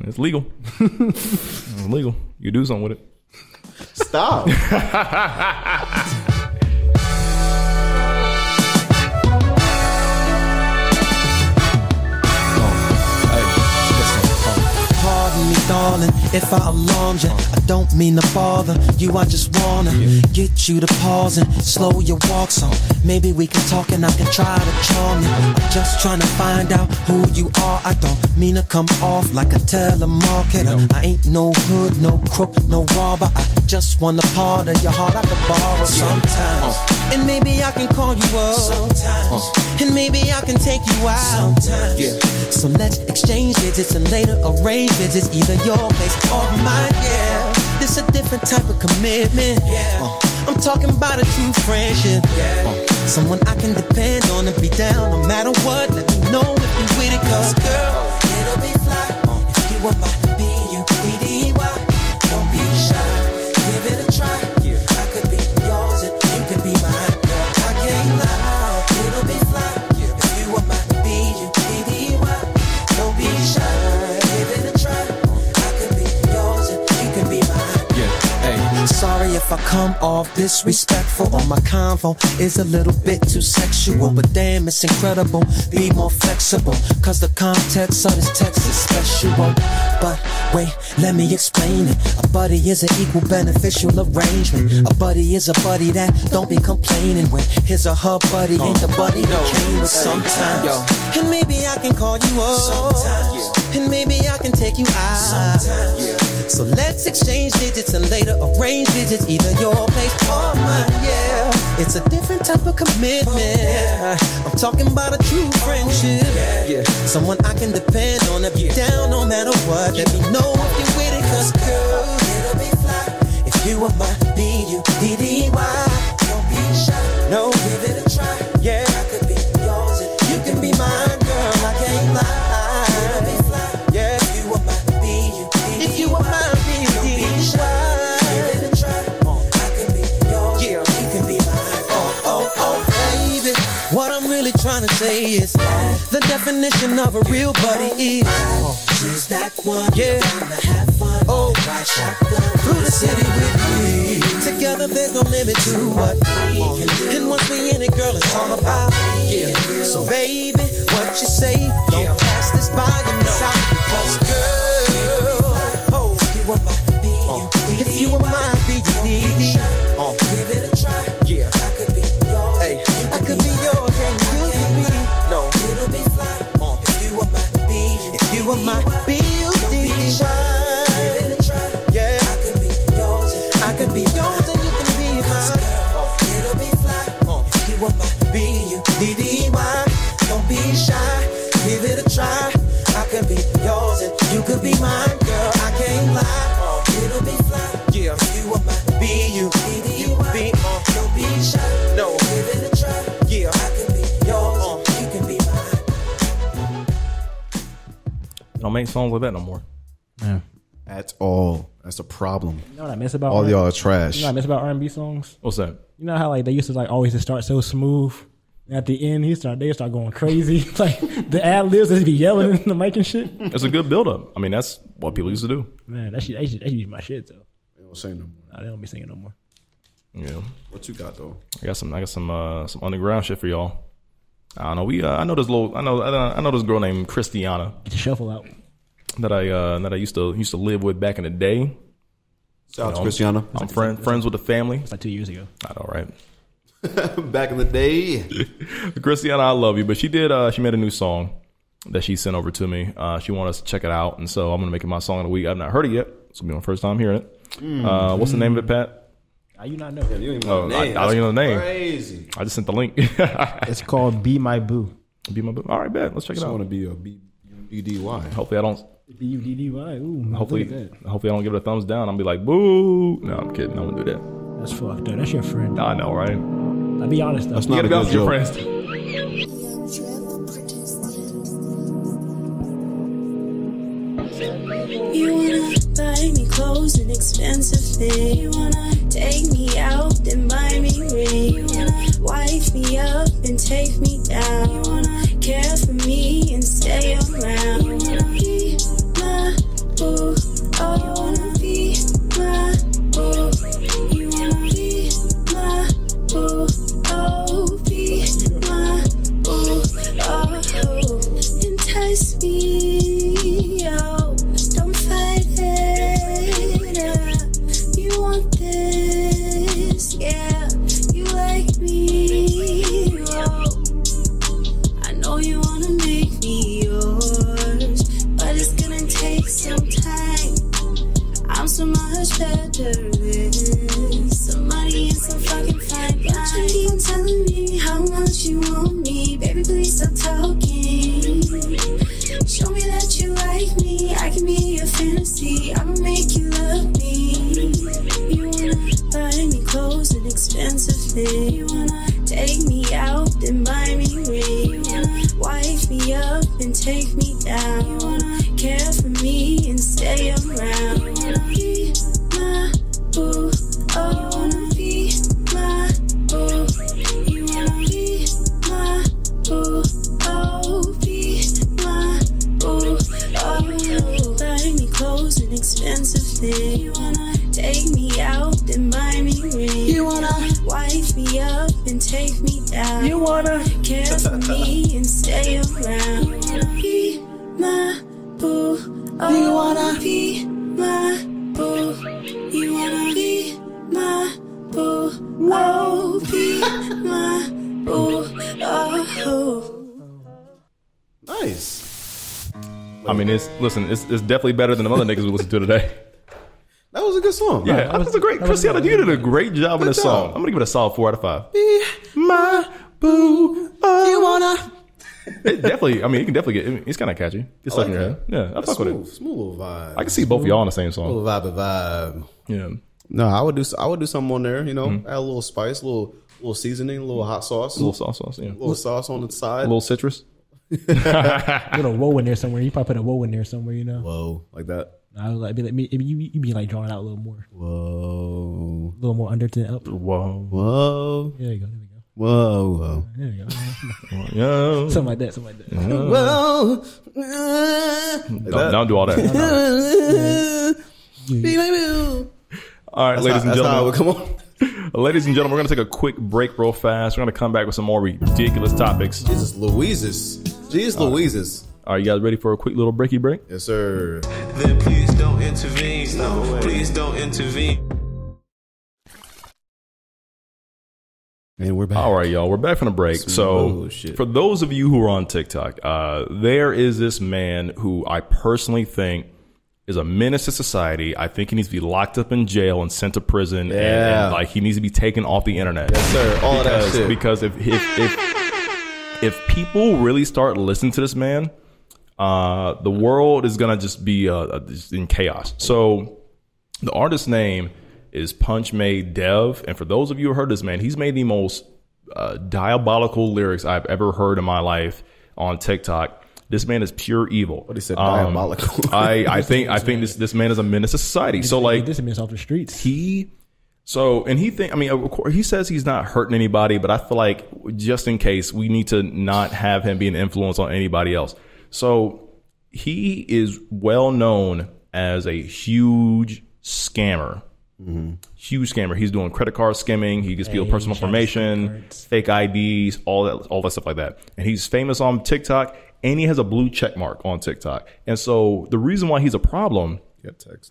It's legal. It's legal. You do something with it. Stop. Pardon me, darling, if I alarmed you. I don't mean to bother you. I just wanna get you to pause and slow your walk so maybe we can talk and I can try to charm you. I'm just trying to find out who you are. I don't mean to come off like a telemarketer. I ain't no hood, no crook, no robber. I just want a part of your heart I could borrow sometimes. And maybe I can call you up sometimes. And maybe I can take you out sometimes. So let's exchange digits and later arrange visits, either your place or mine. Yeah, this a different type of commitment. I'm talking about a true friendship. Someone I can depend on and be down no matter what. Let me know if you with it, cause girl, it'll be fly if you were my B-U-E-D-Y. Don't be shy, give it a try. I could be yours and you could be mine. Girl, I can't lie, it'll be fly if you were my B-U-E-D-Y. Don't be shy, give it a try. I could be yours and you can be mine. Sorry if I come off disrespectful or my convo is a little bit too sexual, but damn, it's incredible. Be more flexible, cause the context of this text is special. But wait, let me explain it. A buddy is an equal beneficial arrangement. A buddy is a buddy that don't be complaining when his or her buddy ain't the buddy that came with sometimes. And maybe I can call you up sometimes. And maybe I can take you out sometimes. So let's exchange digits and later arrange visits, either your place or mine. Yeah, it's a different type of commitment. I'm talking about a true friendship. Someone I can depend on if you're down no matter what. Let me know if you're with it, cause girl, it'll be fly if you were my B-U-D-D-Y. Don't be shy, no, give it a try. Yeah, I could be yours and you can be mine, girl, I can't lie. It'll be fly, yeah, if you were my B-U-D-D-Y. If you were my B-U-D-D-Y, give it a try. I could be yours, yeah, you can be mine. Oh, baby, what I'm really trying to say is the definition of a real buddy is she's that one, yeah, gonna have fun, ride shotgun through the city with me. together, there's no limit to what we can. And once we in it, girl, it's all about yeah. So baby, what you say? Don't pass this by your side. Because girl, oh, if you were my BT3, give it a try. Yeah, I could be yours. Hey, I could be yours and you could be. No, it'll be fly. If you were my BT3, if you were my BT3, give it a try. Yeah, I could be yours. I could be yours and you can be mine. It'll be fly. If you were my BT3, don't be shy. Give it a try. I could be yours and you could be mine, girl. I can't lie. It'll be fly. Yeah, you are my you be don't be shy. No, give it a try. Yeah, I can be yours. You can be mine. Don't make songs like that no more. Yeah. At all. That's a problem. You know what I miss about all y'all are trash. You know what I miss about R&B songs? What's that? You know how like they used to like always just start so smooth. And at the end, they start going crazy. Like the ad libs, they just be yelling in the mic and shit. It's a good build up. I mean, that's what people used to do. Man, that used to be my shit though. They don't sing no more. Nah, they don't be singing no more. Yeah. What you got though? I got some underground shit for y'all. I don't know. I know this girl named Christiana. Get the shuffle out. That I used to live with back in the day. Shout out to Christiana. I'm friends with the family. It's like 2 years ago. I know, right? Back in the day. Christiana, I love you. But she made a new song that she sent over to me. She wanted us to check it out. And so I'm going to make it my song of the week. I've not heard it yet. It's going to be my first time hearing it. What's the name of it, Pat? How you not know? Yeah, you don't even know the name. I don't even know the name. Crazy. I just sent the link. It's called Be My Boo. Be My Boo. All right, bet. Let's check it out. I want to be a B-U-D-D-Y. Hopefully I don't. B-U-D-D-Y. Ooh, hopefully I don't give it a thumbs down. I'll be like, boo. No, I'm kidding. I wouldn't do that. That's fucked up. That's your friend. I know, right? I'll be honest though. That's You not gotta a go good with your joke. friends. You wanna buy me clothes and expensive things. You wanna take me out and buy me ring. You wanna wife me up and take me down. You wanna care for me and stay around. You wanna be my boo. Oh, you wanna be my boo. You wanna be my boo. Oh, be my boo. Oh, entice me. Oh, don't fight it. You want this, yeah. You like me. Oh, I know you wanna make me yours, but it's gonna take some time. I'm so much better with some money and some fucking fine wine. You keep telling me how much you want me, baby. Please stop talking. Show me that you like me. I can be your fantasy. I'ma make you love me. You wanna buy me clothes and expensive things. You wanna take me out and buy me ring. You wanna wife me up and take me down. You wanna care for me and stay around. You wanna be my boo. Oh, you wanna be my boo. You wanna be my boo. Oh, be my boo. Oh, buy me clothes and expensive things. You wanna take me out and buy me ring. You wanna wife me up and take me down. You wanna care for me and stay around. You wanna be my boo. Oh, you wanna be my boo. You wanna be my boo. Oh, be my boo. Oh. Nice. I mean, it's definitely better than the other niggas we listened to today. That was a good song. Yeah, that was a great. Christiana, you did a great job in this song. I'm gonna give it a solid 4 out of 5. Be my boo. Oh, you wanna? It definitely. I mean, you can definitely get. It's kind of catchy. It's stuck in your head. Yeah, I fuck with it. Smooth little vibe. I can see both of y'all on the same song. Little vibe. Yeah. No, I would do something on there. You know, add a little spice, a little seasoning, a little hot sauce, A little sauce. Yeah. a little sauce on the side. A little citrus. Put a whoa in there somewhere. You probably put a whoa in there somewhere. You know. Whoa, like that. I was like, you be like drawing out a little more. Whoa. A little more under to up. Whoa. There you go. Whoa. There you go. Yeah. Something like that. Whoa. Don't do all that. Be my boo. All right, ladies and That's how gentlemen. it would come on. Ladies and gentlemen, we're going to take a quick break real fast. We're going to come back with some more ridiculous topics. Jesus Louises. Louises. Are you guys ready for a quick little breaky break? Yes, sir. Then please don't intervene. No, please don't intervene. And we're back. All right, y'all. We're back from the break. So, for those of you who are on TikTok, there is this man who I personally think is a menace to society. I think he needs to be locked up in jail and sent to prison. And like he needs to be taken off the internet. Yes, sir. All of that shit. Because if people really start listening to this man, the world is gonna just be in chaos. So the artist's name is Punch Made Dev, and for those of you who heard this man, he's made the most diabolical lyrics I've ever heard in my life on TikTok. This man is pure evil. What he said, diabolical. I think this man is a menace to society. So like this man off the streets. He says he's not hurting anybody, but I feel like just in case we need to not have him be an influence on anybody else. So he is well known as a huge scammer. Mm-hmm. Huge scammer. He's doing credit card skimming. He gives people personal information, fake IDs, all that stuff like that. And he's famous on TikTok. And he has a blue check mark on TikTok. And so the reason why he's a problem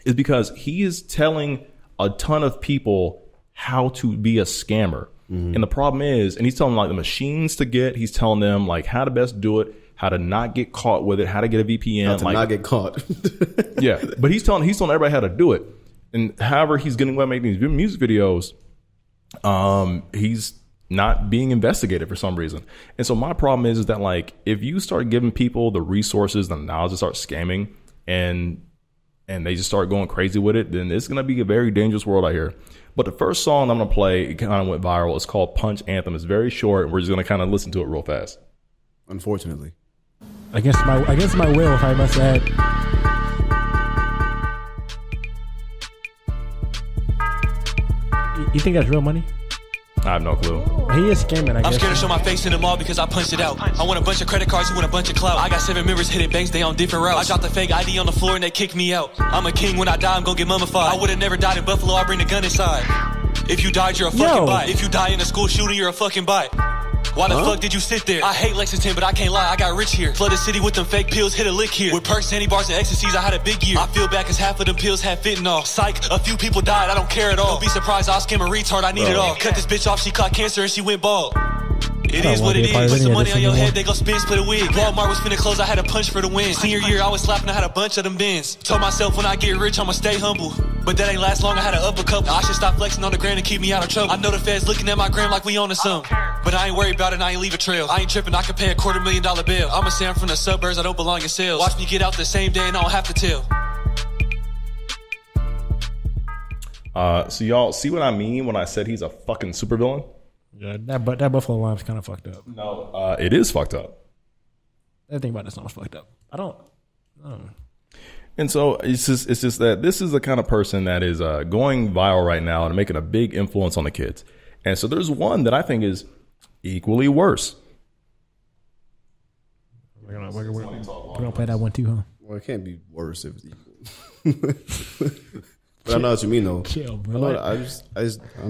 is because he is telling a ton of people how to be a scammer. Mm-hmm. And the problem is, and he's telling like the machines to get, he's telling them like how to best do it, how to not get caught with it, how to get a VPN. How to not get caught. Yeah. But he's telling everybody how to do it. And however he's getting away making these music videos, he's not being investigated for some reason. And so my problem is that like if you start giving people the resources, the knowledge to start scamming and they just start going crazy with it, then it's going to be a very dangerous world out here. But the first song I'm going to play, it kind of went viral. It's called Punch Anthem. It's very short, and we're just going to kind of listen to it real fast. Unfortunately. Against my will, if I must add. You think that's real money? I have no clue. He is scamming, I guess. I'm scared to show my face in the mall because I punched it out. I want a bunch of credit cards, you want a bunch of clout. I got 7 members hitting banks, they on different routes. I dropped the fake ID on the floor and they kicked me out. I'm a king, when I die, I'm gonna get mummified. I would've never died in Buffalo, I bring the gun inside. If you died, you're a fucking bite. If you die in a school shooting, you're a fucking bite. Why the fuck did you sit there? I hate Lexington, but I can't lie, I got rich here. Flooded city with them fake pills, hit a lick here. With perks, candy bars, and ecstasies, I had a big year. I feel bad cause half of them pills had fentanyl. Psych, a few people died, I don't care at all. Don't be surprised, I'll scam a retard, I need it all. Cut this bitch off, she caught cancer and she went bald. It is what it is. Put some money on your head, they gon' spin, split a wig. Walmart was finna close, I had a punch for the win. Senior year, I was slapping, I had a bunch of them bins. Told myself when I get rich, I'ma stay humble. But that ain't last long, I had to up a couple. I should stop flexing on the gram and keep me out of trouble. I know the feds looking at my gram like we on to something. But I ain't worried about it, I ain't leave a trail. I ain't tripping, I could pay $250,000 bail. I'ma say I'm from the suburbs, I don't belong in sales. Watch me get out the same day and I don't have to tell. So y'all see what I mean when I said he's a fucking supervillain? Yeah, that Buffalo line's kind of fucked up. No, it is fucked up. Everything about this song's fucked up. I don't know. And so it's just that this is the kind of person that is going viral right now and making a big influence on the kids. And so there's one that I think is equally worse. We're gonna play that one too, huh? Well, it can't be worse if it's equal. But I know what you mean, though. Chill, bro. I know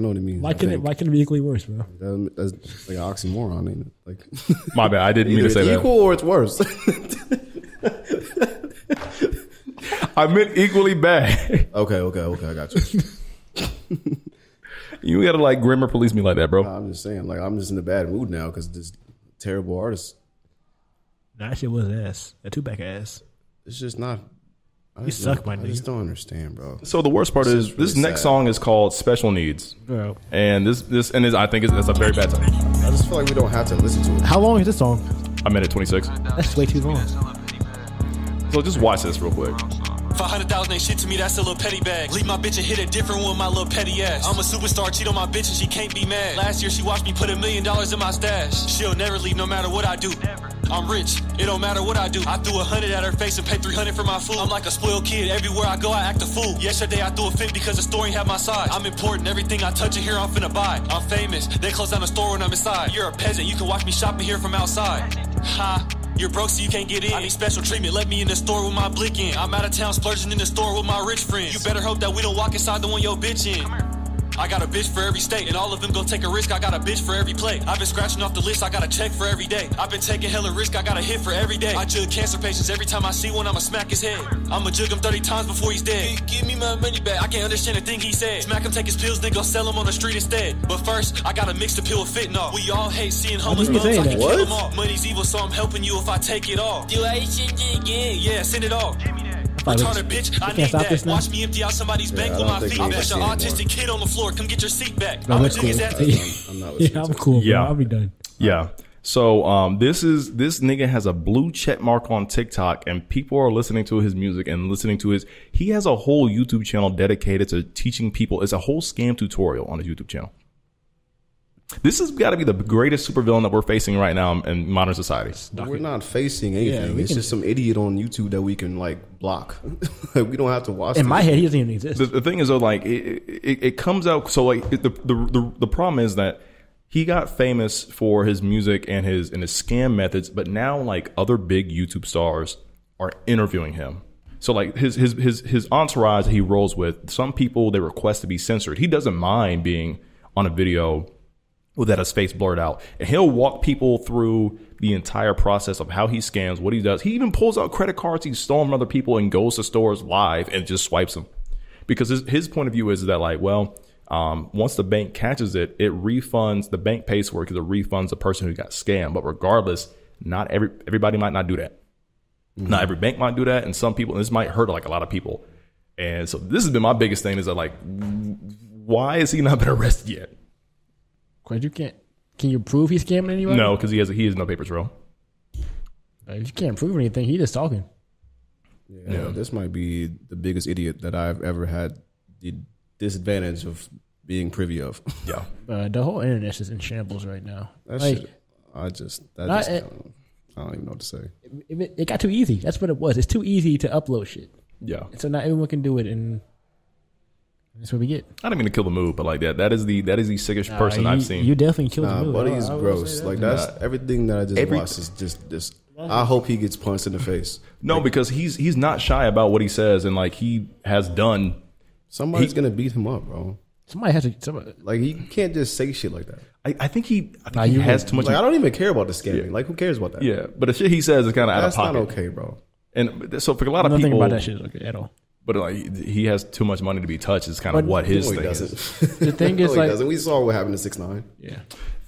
what it means. Why can it be equally worse, bro? That's like an oxymoron, ain't it? Like, my bad, I didn't mean to say that. Equal or it's worse. I meant equally bad. Okay, I got you. You gotta like grammar police me like that, bro. No, I'm just saying, like I'm just in a bad mood now because this terrible artist. Nah, that shit was ass. A two-back ass. It's just not. You suck, my nigga. I just don't understand, bro. So the worst part is this next song is called "Special Needs," bro. And I think that's a very bad time. I just feel like we don't have to listen to it. How long is this song? A minute 26. That's way too long. So just watch this real quick. 500,000 ain't shit to me, that's a little petty bag. Leave my bitch and hit a different one with my little petty ass. I'm a superstar, cheat on my bitch and she can't be mad. Last year she watched me put $1 million in my stash. She'll never leave no matter what I do. I'm rich, it don't matter what I do. I threw 100 at her face and paid 300 for my food. I'm like a spoiled kid, everywhere I go I act a fool. Yesterday I threw a fit because the store ain't have my size. I'm important, everything I touch in here I'm finna buy. I'm famous, they close down the store when I'm inside. You're a peasant, you can watch me shopping here from outside. Ha. You're broke so you can't get in. I need special treatment, let me in the store with my blick in. I'm out of town splurging in the store with my rich friends. You better hope that we don't walk inside the one your bitch in. I got a bitch for every state, and all of them gon' take a risk. I got a bitch for every play. I've been scratching off the list, I got a check for every day. I've been taking hella risk, I got a hit for every day. I jug cancer patients, every time I see one, I'ma smack his head. I'ma jug him 30 times before he's dead. Give me my money back, I can't understand a thing he said. Smack him, take his pills, then go sell him on the street instead. But first, I gotta mix the pill with fentanyl. We all hate seeing homeless bums, I can kill them all. Money's evil, so I'm helping you if I take it all. Do I send it again? Yeah, send it all. Retarded bitch, I need that. Watch me empty out somebody's bank with my feet. I push an autistic kid on the floor. Come get your seat back. No, that's cool. I'm cool. Bro. I'll be done. Yeah. So this nigga has a blue check mark on TikTok, and people are listening to his music and listening to his. He has a whole YouTube channel dedicated to teaching people. It's a whole scam tutorial on his YouTube channel. This has got to be the greatest supervillain that we're facing right now in modern society. We're not facing anything. It's just some idiot on YouTube that we can like block. We don't have to watch. In my head, he doesn't even exist. The thing is though, like it comes out. So like the problem is that he got famous for his music and his scam methods, but now like other big YouTube stars are interviewing him. So like his entourage that he rolls with, some people they request to be censored. He doesn't mind being on a video with that his face blurred out, and he'll walk people through the entire process of how he scams, what he does. He even pulls out credit cards he's stolen from other people and goes to stores live and just swipes them, because his point of view is that like, well, once the bank catches it, it refunds, the bank pays for it because it refunds the person who got scammed. But regardless, not everybody might not do that. Mm-hmm. Not every bank might do that, and some people, and this might hurt like a lot of people. And so this has been my biggest thing is that like, why has he not been arrested yet? Because you can't. Can you prove he's scamming anybody? No, because he has no paper trail. If you can't prove anything, he's just talking. Yeah, this might be the biggest idiot that I've ever had the disadvantage of being privy of. Yeah, the whole internet is in shambles right now. That shit, I don't even know what to say. It got too easy. That's what it was. It's too easy to upload shit. Yeah, and so now everyone can do it, and that's what we get. I didn't mean to kill the mood, but like that is the sickest person I've seen. You definitely killed the mood. Buddy's gross. Like that's everything that I just watched is just. I hope he gets punched in the face. No, like, because he's not shy about what he says, and like he has done. Somebody's gonna beat him up, bro. Somebody has to. Like he can't just say shit like that. I think he has too much. Like I don't even care about the scamming. Yeah. Like who cares about that? Yeah, but the shit he says is kind of out of pocket. That's not okay, bro. And so for a lot of people, nothing about that shit is okay at all. But like he has too much money to be touched. Is kind of what his thing is. The thing is, like, we saw what happened to 6ix9ine. Yeah,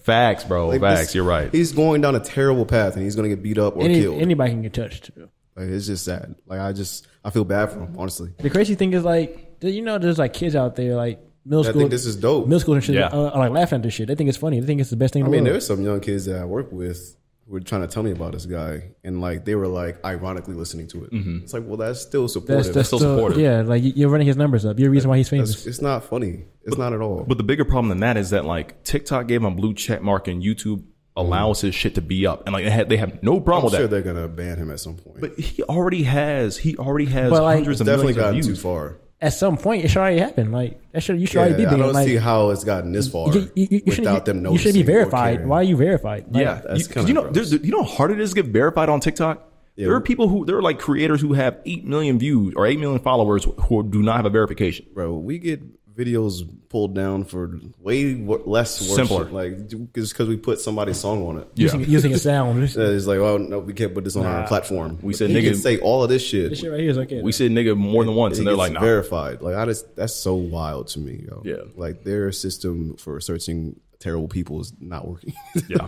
facts, bro. Like facts. You're right. He's going down a terrible path, and he's going to get beat up or killed. Anybody can get touched. Like it's just sad. Like I feel bad for him, honestly. The crazy thing is, like, there's like kids out there, like middle school. I think this is dope. Middle school and shit, are like laughing at this shit. They think it's funny. They think it's the best thing in the world. There's some young kids that I work with who were trying to tell me about this guy, and like they were like ironically listening to it. Mm-hmm. It's like, well, that's still supportive. That's still supportive. Yeah, like you're running his numbers up. You're the reason why he's famous. It's not funny. It's not at all. But the bigger problem than that is that like TikTok gave him a blue check mark, and YouTube allows his shit to be up, and like they have no problem with that. I'm sure they're gonna ban him at some point. But he already has hundreds of millions of views. Too far. At some point, it should already happen. Like you should already be big. I don't see how it's gotten this far without them noticing. You should be verified. Why are you verified? Like, yeah, that's kind of gross. You know how hard it is to get verified on TikTok. Yeah. There are people there are like creators who have 8 million views or 8 million followers who do not have a verification. Bro, we get videos pulled down for way less simpler, like just because we put somebody's song on it, using a sound. It's like, oh no, we can't put this on our platform. We said nigga, say all of this shit. This shit right here is okay. We said nigga more than once, and they're like, nah. Verified. Like that's so wild to me, yo. Yeah, like their system for searching terrible people is not working. Yeah.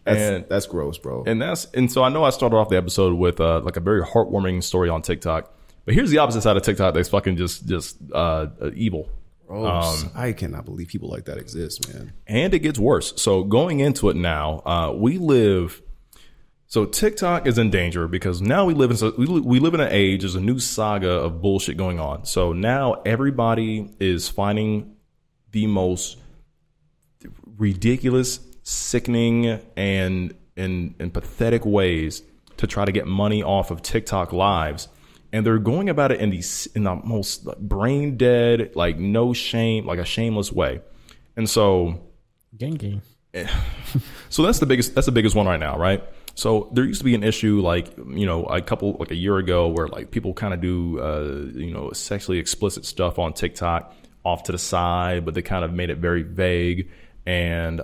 That's gross, bro. And so I know I started off the episode with like a very heartwarming story on TikTok, but here's the opposite side of TikTok that's fucking just evil. I cannot believe people like that exist, man. And it gets worse. So going into it now, so TikTok is in danger because now we live in an age. There's a new saga of bullshit going on. So now everybody is finding the most ridiculous, sickening, and pathetic ways to try to get money off of TikTok lives. And they're going about it in the most brain dead, like no shame, like a shameless way. And so, gang. So that's the biggest one right now, right? So there used to be an issue like a year ago where like people kind of do sexually explicit stuff on TikTok off to the side, but they kind of made it very vague, and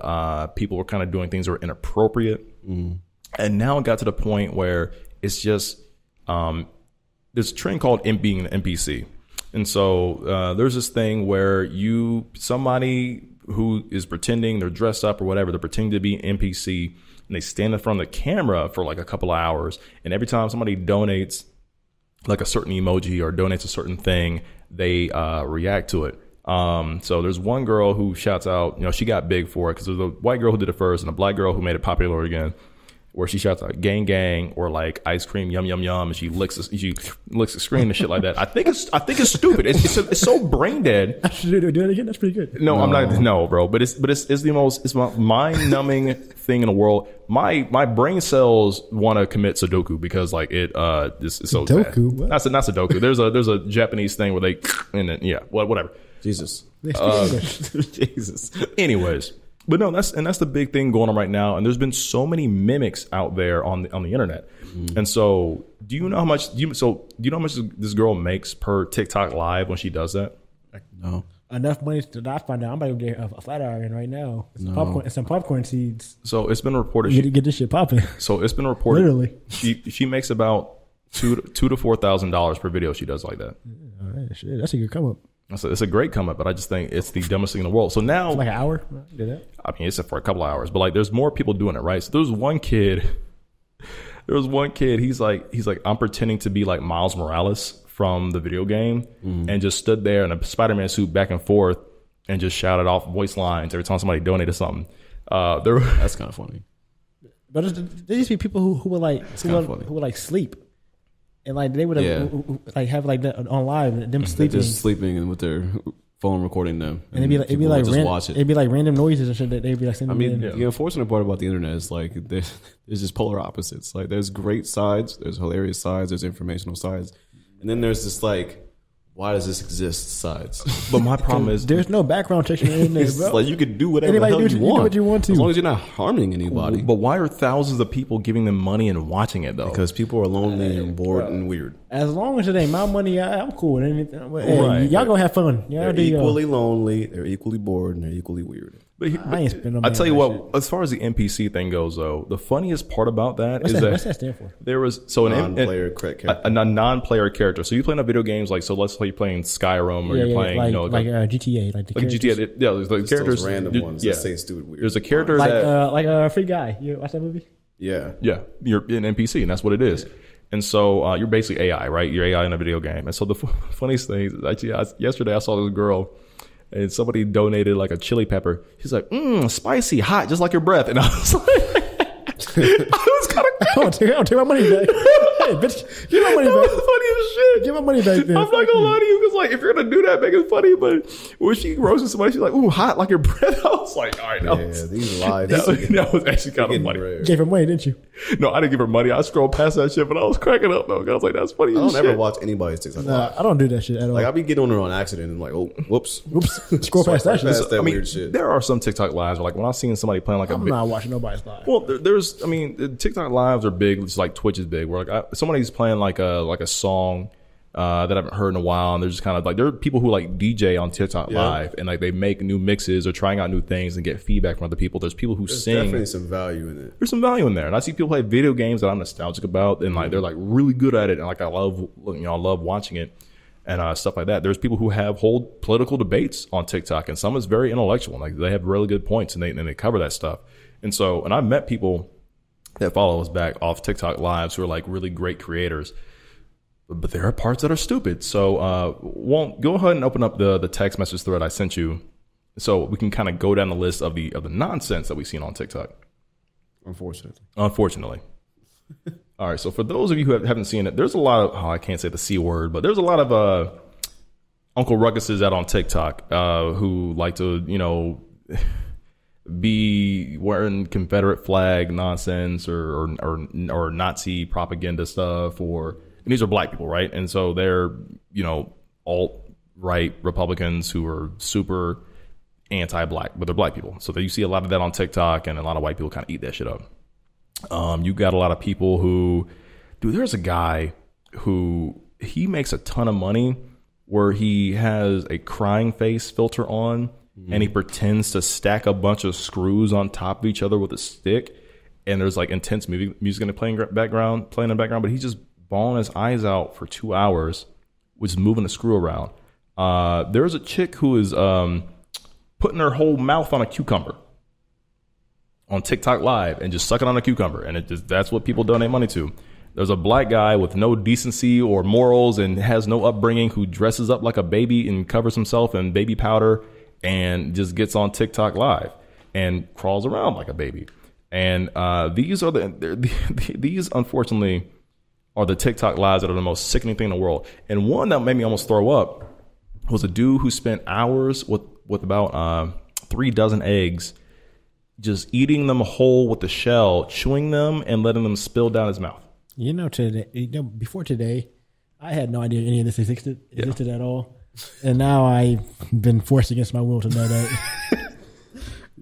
people were kind of doing things that were inappropriate. And now it got to the point where it's just there's a trend called being an NPC. And so there's this thing where somebody who is pretending they're dressed up or whatever, they're pretending to be an NPC, and they stand in front of the camera for like a couple of hours. And every time somebody donates like a certain emoji or donates a certain thing, they react to it. So there's one girl who shouts out, she got big for it because there's a white girl who did it first and a black girl who made it popular again, where she shouts out "gang gang" or like "ice cream yum yum yum," and she licks the screen and shit like that. I think it's stupid. It's so brain dead. I should do it again. That's pretty good. No, I'm not. No, bro. But it's the most mind numbing thing in the world. My brain cells want to commit Sudoku because like it's so Sudoku. Bad. Not Sudoku. There's a Japanese thing where they and then whatever. Jesus. Jesus. Anyways. But no, that's the big thing going on right now, and there's been so many mimics out there on the internet. And so, do you know how much this girl makes per TikTok live when she does that? No, enough money to not find out. I'm about to get a flat iron right now. Some popcorn seeds. So it's been reported you get this shit popping. So it's been reported literally she makes about $2,000 to $4,000 per video she does like that. All right, shit, that's a good come up. It's a great come up, but I just think it's the dumbest thing in the world. So now, it's like an hour. Do that? I mean, it's for a couple of hours, but like, there's more people doing it, right? So there was one kid. He's like, I'm pretending to be like Miles Morales from the video game, and just stood there in a Spider-Man suit back and forth, and just shouted off voice lines every time somebody donated something. That's kind of funny. But there used to be people who would like sleep. And like they would like have like that on live, them sleeping, just sleeping, and with their phone recording them, and it'd be like watch it. It'd be like random noises and shit that they'd be like. The unfortunate part about the internet is like there's just polar opposites. Like there's great sides, there's hilarious sides, there's informational sides, and then there's this like, why does this exist sides? But my problem is there's no background check in the internet, bro. Like you could do whatever the hell you want. Do what you want to, as long as you're not harming anybody. But why are thousands of people giving them money and watching it though? Because people are lonely and bored and weird. As long as it ain't my money, I'm cool with anything. Right. Y'all go have fun. They're equally lonely, they're equally bored, and they're equally weird. But I tell you what, as far as the NPC thing goes, though, the funniest part about that what's that stand for? There was a non-player character. So you playing video games like, so let's say you're playing Skyrim or you're playing like GTA, like the GTA. Yeah, there's like characters, those random ones that say stupid weird. There's a character like a Free Guy. You watch that movie? Yeah. You're an NPC, and that's what it is. And so you're basically AI, right? You're AI in a video game. And so the funniest thing is actually, yesterday I saw this girl. And somebody donated like a chili pepper. She's like, spicy, hot, just like your breath. And I was like, I was kind of, I'll take my money back. Hey, bitch, give my money back. That was funny as shit. Give my money back then. I'm not gonna lie to you, because like, if you're gonna do that, make it funny. But when she roasted somebody, she's like, ooh, hot like your breath. I was like, all right, these lies. That was actually kind of funny. You gave her money, didn't you? No, I didn't give her money. I scrolled past that shit, but I was cracking up though. I was like, that's funny as shit. I don't ever watch anybody's TikTok. Nah, I don't do that shit at all. Like, I'll be getting on there on accident and like, oh, whoops. Scroll past that shit. I mean, there are some TikTok lives where, like, when I've seen somebody playing like I'm not watching nobody's live. Well, the TikTok lives are big, just like Twitch is big. Where like somebody's playing like a song that I haven't heard in a while, and they're just kind of like, there are people who like DJ on TikTok live, and like they make new mixes or trying out new things and get feedback from other people. There's people who sing. There's definitely some value in it. There's some value in there, and I see people play video games that I'm nostalgic about, and like they're like really good at it, and like I love watching it and stuff like that. There's people who hold political debates on TikTok, and some is very intellectual. Like they have really good points, and they cover that stuff. And so, and I've met people that follow us back off TikTok lives who are like really great creators. But there are parts that are stupid. So Walt, go ahead and open up the text message thread I sent you, so we can kind of go down the list of the nonsense that we've seen on TikTok. Unfortunately. All right. So for those of you who haven't seen it, there's a lot of, I can't say the C word, but there's a lot of Uncle Ruckuses out on TikTok who like to, be wearing Confederate flag nonsense or Nazi propaganda stuff, and these are black people, right? And so they're, alt-right Republicans who are super anti-black, but they're black people. So you see a lot of that on TikTok, and a lot of white people kind of eat that shit up. You got a lot of people who, there's a guy who, he makes a ton of money where he has a crying face filter on, and he pretends to stack a bunch of screws on top of each other with a stick, and there's like intense music in the playing in the background, but he's just bawling his eyes out for 2 hours, which is moving the screw around. There's a chick who is putting her whole mouth on a cucumber on TikTok Live and just sucking on a cucumber, and that's what people donate money to. There's a black guy with no decency or morals and has no upbringing who dresses up like a baby and covers himself in baby powder and just gets on TikTok Live and crawls around like a baby. And these unfortunately are the TikTok Lives that are the most sickening thing in the world. And one that made me almost throw up was a dude who spent hours with about 3 dozen eggs, just eating them whole with the shell, chewing them, and letting them spill down his mouth. Before today, I had no idea any of this existed at all, and now I've been forced against my will to know that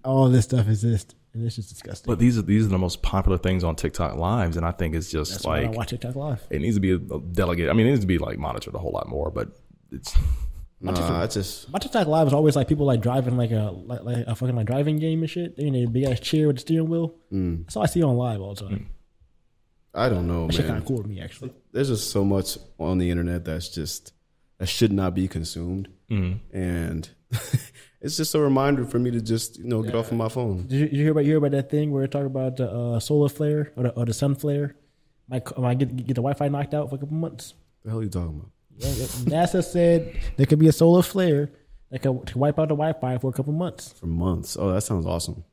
all this stuff exists, and it's just disgusting. But these are the most popular things on TikTok Lives, and I think it's just That's like why I watch TikTok Live. It needs to be a delegate. I mean, it needs to be like monitored a whole lot more, but it's. My TikTok Live is always like people like driving like a fucking like driving game and shit. They in a big ass chair with the steering wheel. That's all I see on Live all the time. I don't know, that man. Shit kind of cool to me, actually. There's just so much on the internet that should not be consumed, and it's just a reminder for me to just get off of my phone. Did you hear about that thing where it talk about the solar flare or the sun flare? Might get the Wi-Fi knocked out for a couple months. The hell are you talking about? NASA said there could be a solar flare that could wipe out the Wi-Fi for a couple months. For months? Oh, that sounds awesome.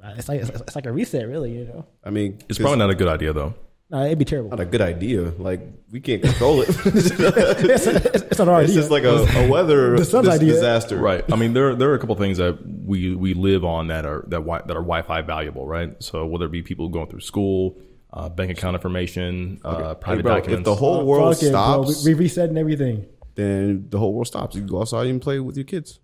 It's like a reset, really. I mean, it's probably not a good idea, though. No, it'd be terrible. Not a good idea. Like, we can't control it. it's not our idea. It's just like a weather disaster, right? I mean, there are a couple of things that we live on that are Wi-Fi valuable, right? So whether it be people going through school, bank account information, private documents. If the whole world stops, we resetting everything. Then the whole world stops. You can go outside and play with your kids.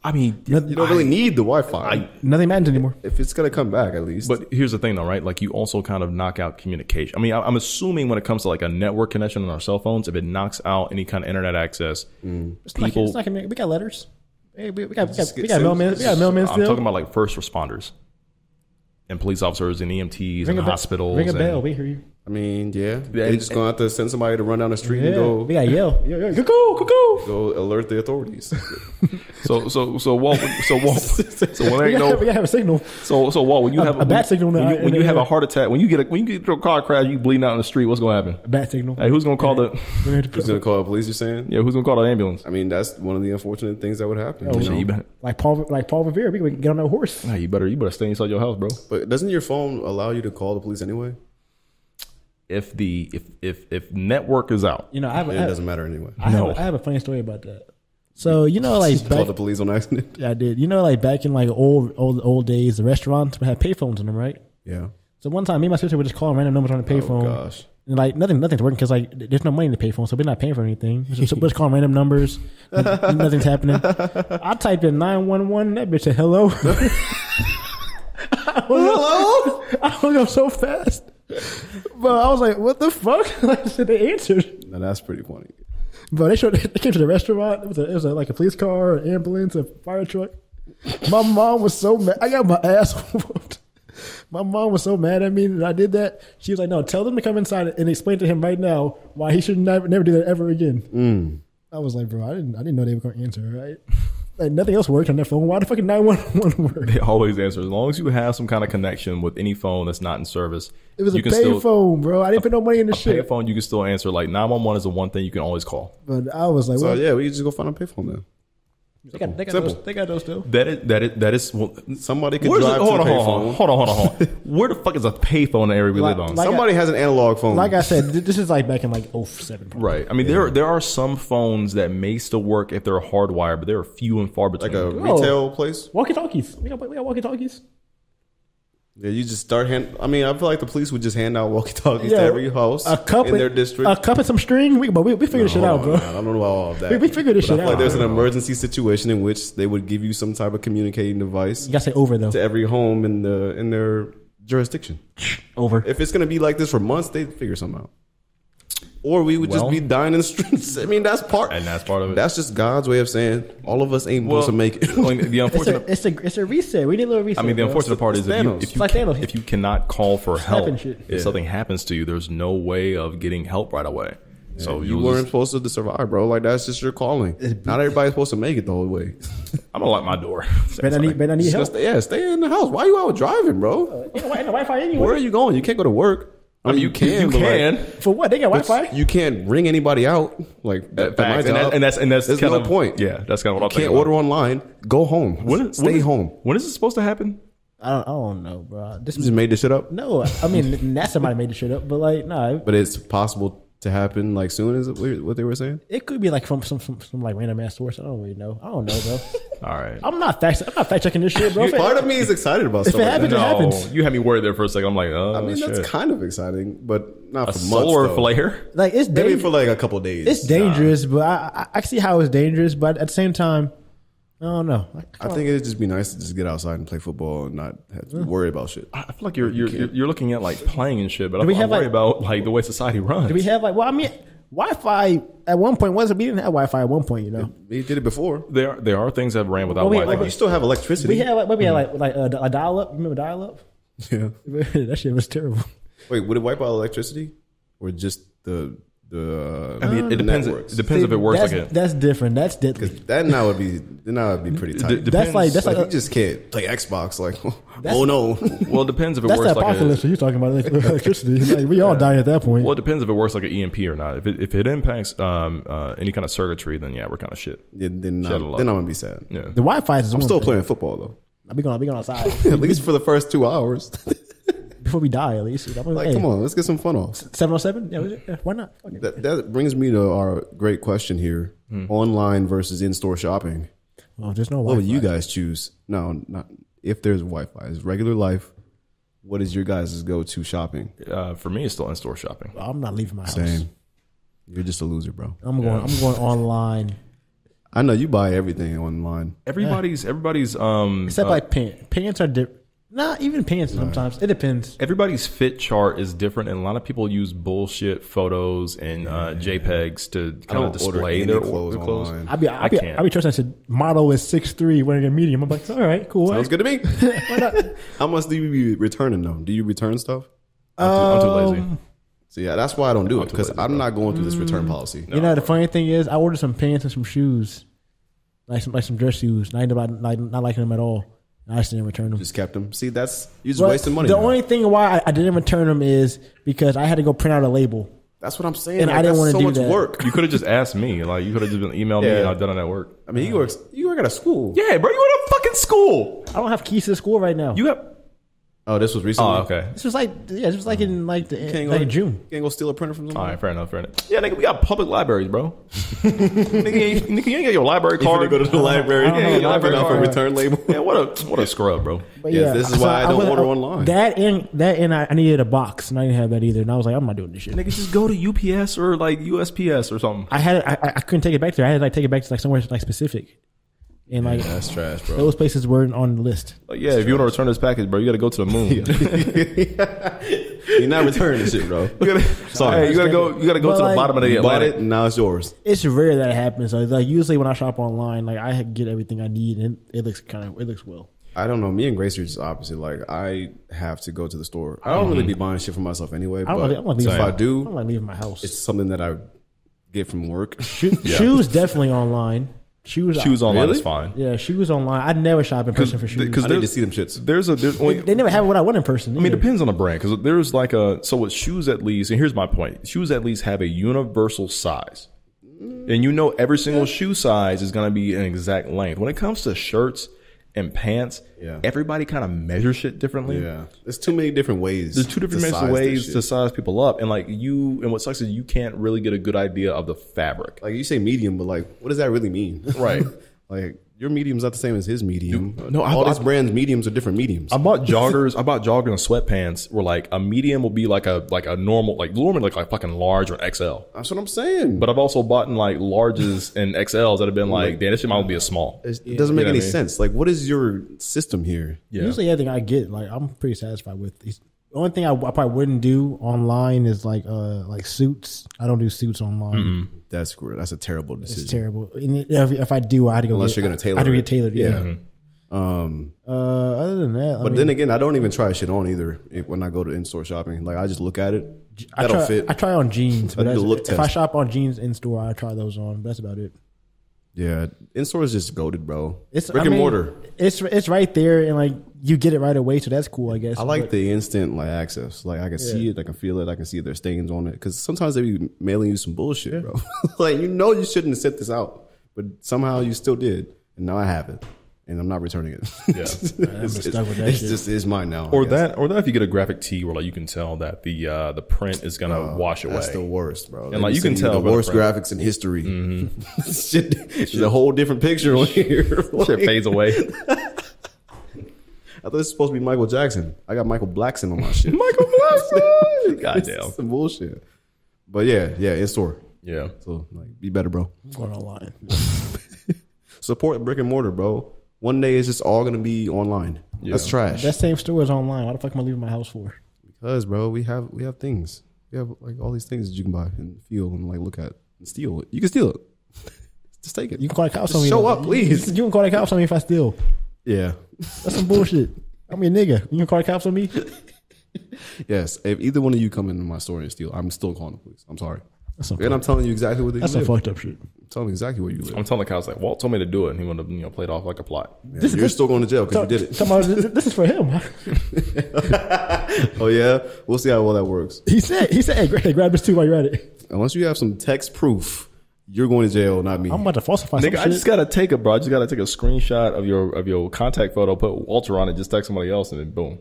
I mean, you don't really need the Wi-Fi. Nothing matters anymore. If it's going to come back, at least. But here's the thing, though, right? Like, you also kind of knock out communication. I mean, I'm assuming when it comes to like a network connection on our cell phones, if it knocks out any kind of internet access, people. We got letters. Hey, we got mailmen. We got mailmen still. I'm talking about like first responders and police officers and EMTs and hospitals. Ring a bell. We hear you. I mean, yeah. They're just going to have to send somebody to run down the street and go. We got to yell. Cuckoo. Go alert the authorities. So Walt. We gotta have a signal. So Walt, when you have a bat signal, when you have a heart attack, when you get into a car crash, you bleeding out in the street, what's going to happen? A bat signal. Hey, who's going to call Who's going to call the police? You're saying? Yeah, who's going to call the ambulance? I mean, that's one of the unfortunate things that would happen. Like Paul Revere, we can get on that horse. Nah, you better stay inside your house, bro. But doesn't your phone allow you to call the police anyway? If network is out, it doesn't matter anyway. I have a funny story about that. So like call the police on accident. Yeah, I did. Like back in like old days, the restaurants would have payphones in them, right? Yeah. So one time, me and my sister would just call random numbers on the payphone. Oh gosh. And like nothing's working because like there's no money in the payphone, so we're not paying for anything. So we're just calling random numbers. Nothing's happening. I typed in 911. That bitch said hello. Hello. I hung up so fast. But I was like, what the fuck? Like I said, they answered. Now that's pretty funny. But they came to the restaurant. It was like a police car, an ambulance, a fire truck. My mom was so mad. I got my ass whooped. My mom was so mad at me that I did that. She was like, no, tell them to come inside and explain to him right now why he should never do that ever again. I was like, bro, I didn't know they were going to answer, right? Like nothing else worked on that phone. Why the fucking 911 work? They always answer. As long as you have some kind of connection with any phone that's not in service. It was a pay phone, bro. I didn't put no money in the shit. A pay phone, you can still answer. Like 911 is the one thing you can always call. But I was like, so yeah, we just go find a pay phone then. They got those still. That is. Well, somebody could drive to the payphone. Hold on. Where the fuck is a payphone in the area we live on? Somebody has an analog phone. Like I said, this is like back in like 07. Right. I mean, there are some phones that may still work if they're hardwired, but there are few and far between. Like a retail place? Walkie-talkies. We got walkie-talkies. Yeah, you just start I feel like the police would just hand out walkie-talkies to every house in their district. A cup and some string. We figured this shit out, bro. I don't know about all of that. We figured this shit out. Like there's an emergency situation in which they would give you some type of communicating device. You gotta say over though. To every home in their jurisdiction. Over. If it's gonna be like this for months, they'd figure something out. or we would just be dying in the streets. I mean, that's part of it. That's just God's way of saying all of us ain't supposed to make it. The unfortunate, it's a reset. We need a little reset. I mean, the unfortunate part is if you cannot call for help, if something happens to you, there's no way of getting help right away. Yeah, so you weren't supposed to survive, bro. Like, that's just your calling. Not everybody's supposed to make it the whole way. I'm gonna lock my door. But I need help. Stay in the house. Why are you out driving, bro? Ain't no Wi-Fi anyway. Where are you going? You can't go to work. I mean, you can. For what? They got Wi-Fi. You can't ring anybody out. Like, that's there's no point. Yeah, that's kind of what I'm thinking. You can't order online. Go home. Stay home. When is this supposed to happen? I don't know, bro. This just made this shit up? No, I mean, that's somebody made this shit up, but like, no. But it's possible to happen like soon as what they were saying? It could be like from some like random ass source. I don't really know. I don't know, bro. All right. I'm not fact checking this shit, bro. Part of me is excited about stuff. If it happens, it happens. You had me worried there for a second. I'm like, oh, I mean, shit. That's kind of exciting, but not a for solar months, flare. Like, it's maybe for like a couple of days. It's dangerous, but I see how it's dangerous. But at the same time, I don't know. I think it'd just be nice to just get outside and play football and not have to worry about shit. I feel like you're looking at like playing and shit, but I'm worried about like the way society runs. Do we have like? Well, I mean, Wi-Fi at one point wasn't. We didn't have Wi-Fi at one point, you know. We did it before. There are things that ran without Wi-Fi. Like, we still have electricity. We had like a dial-up. You remember dial-up? Yeah, that shit was terrible. Wait, would it wipe out electricity or just the? I mean, it depends. It depends if it works like it. That's different. That's different. That now would be pretty tight. That's like you just can't play Xbox. Like, oh no. Well, it depends if it that's works the apocalypse. like you're talking about electricity. Like, we all dying at that point. Well, it depends if it works like an EMP or not. If it impacts any kind of circuitry, then yeah, we're kind of shit. Yeah, then I'm gonna be sad. Yeah. The Wi-Fi is. I'm still playing football though. I'll be going outside at least for the first 2 hours. Before we die, at least. Come on, let's get some fun off. 707? Yeah, why not? That brings me to our great question here: online versus in-store shopping. Well, there's no Wi-Fi. What would you guys choose? No, not if there's Wi-Fi. It's regular life. What is your guys' go-to shopping? For me, it's still in-store shopping. I'm not leaving my house. Same. You're just a loser, bro. I'm going online. I know you buy everything online. Everybody's except like pants. Pants are different. Not even pants sometimes. It depends. Everybody's fit chart is different, and a lot of people use bullshit photos and JPEGs to kind of display their clothes. I be trusting. I said model is 6'3", wearing a medium. I'm like, all right, cool. Sounds good to me. Why not? How much do you be returning though? Do you return stuff? I'm too lazy. So yeah, that's why I don't do it, because I'm not going through this return policy. You know, the funny thing is, I ordered some pants and some shoes, like some dress shoes. Not liking them at all. I just didn't return them. Just kept them. See, you're just wasting money. The only thing why I didn't return them is because I had to go print out a label. That's what I'm saying. And I didn't want to do that. Work. You could have just asked me. Like, you could have just been emailed me and I've done that work. I mean, you work at a school. Yeah, bro, you at a fucking school. I don't have keys to the school right now. You have. Oh, this was recently. Oh, okay. This was like in June. You can't go steal a printer from someone. All right, fair enough. Yeah, nigga, we got public libraries, bro. nigga, you ain't get your library card. You go to the library. Yeah, your library card. A return label. Yeah, what a scrub, bro. But yeah, this is why I don't order online. That and I needed a box, and I didn't have that either. And I was like, I'm not doing this shit. Nigga, just go to UPS or like USPS or something. I couldn't take it back there. I had to like take it back to like somewhere like specific. And like that's trash, bro. Those places weren't on the list. Like, yeah, if you want to return this package, bro, you got to go to the moon. You're not returning this shit, bro. You gotta go to the bottom of the Atlantic. Bought it, and now it's yours. It's rare that it happens. So like usually when I shop online, like I get everything I need, and it looks well. I don't know. Me and Grace are just opposite. Like, I have to go to the store. I don't really be buying shit for myself anyway. But if I do, I'm like leaving my house. It's something that I get from work. Shoes definitely online. Shoes online is fine. Yeah, shoes online. I'd never shop in person for shoes. Because I need to see them shits. They never have what I want in person. I mean, it depends on the brand. Because there's like so with shoes at least, and here's my point. Shoes at least have a universal size. And you know every single shoe size is going to be an exact length. When it comes to shirts and pants, everybody kind of measures shit differently. Yeah, there's too many different ways. There's two different ways to size people up, and like and what sucks is you can't really get a good idea of the fabric. Like, you say medium, but like, what does that really mean? Right. Like, your medium's not the same as his medium. All these brands' mediums are different mediums. I bought joggers and sweatpants where like a medium will be like a normal, like normally like fucking large or XL. That's what I'm saying. But I've also bought in like larges and XLs that have been like, damn, this shit might be a small. It doesn't make any sense. Like, what is your system here? Yeah. Usually everything I get, like, I'm pretty satisfied with. The only thing I probably wouldn't do online is like Suits. I don't do Suits online. That's great. That's a terrible decision. It's terrible. And if I do, I had to go. Unless you're gonna tailor. I had to get tailored. Yeah. Other than that, but then again, I don't even try shit on either when I go to in-store shopping. Like I just look at it. That'll fit. I try on jeans, but if I test. shop on jeans in store, I try those on. That's about it. Yeah, in-store is just goated, bro. It's brick and mortar. It's right there, and like you get it right away, so that's cool, I guess. I like the instant like access. Like I can see it, I can feel it, I can see if there's stains on it. Because sometimes they be mailing you some bullshit, bro. Like you shouldn't have sent this out, but somehow you still did, and now I have it. And I'm not returning it. Yeah, it's mine now. Or that if you get a graphic tee where like you can tell that the print is gonna wash away. That's the worst, bro. And like you can tell the worst graphics in history. Shit, it's a whole different picture on here. Shit fades away. I thought this was supposed to be Michael Jackson. I got Michael Blackson on my shit. Michael Blackson. Goddamn, some bullshit. But yeah, in store. Yeah. So like, be better, bro. I'm going online. Support brick and mortar, bro. One day it's just all gonna be online. Yeah. That's trash. That same store is online. Why the fuck am I leaving my house for? Because, bro, we have things. We have like all these things that you can buy and feel and like look at and steal it. You can steal it. Just take it. You can call the cops on me. Show up, please. You can call the cops on me if I steal. Yeah. That's some bullshit. I'm a nigga. You can call the cops on me? Yes. If either one of you come into my store and steal, I'm still calling the police. I'm sorry. And I'm telling you exactly what they That's live. some fucked up shit. I'm telling you exactly where you live. I'm telling the cops like Walt told me to do it, and he wanted to play it off like a plot. Yeah, you're still going to jail because you did it. This is for him. Oh yeah, we'll see how well that works. He said, hey, grab this too while you're at it. Unless you have some text proof, you're going to jail, not me. I'm about to falsify. Nigga, I just gotta take a screenshot of your contact photo, put Walter on it, just text somebody else, and then boom.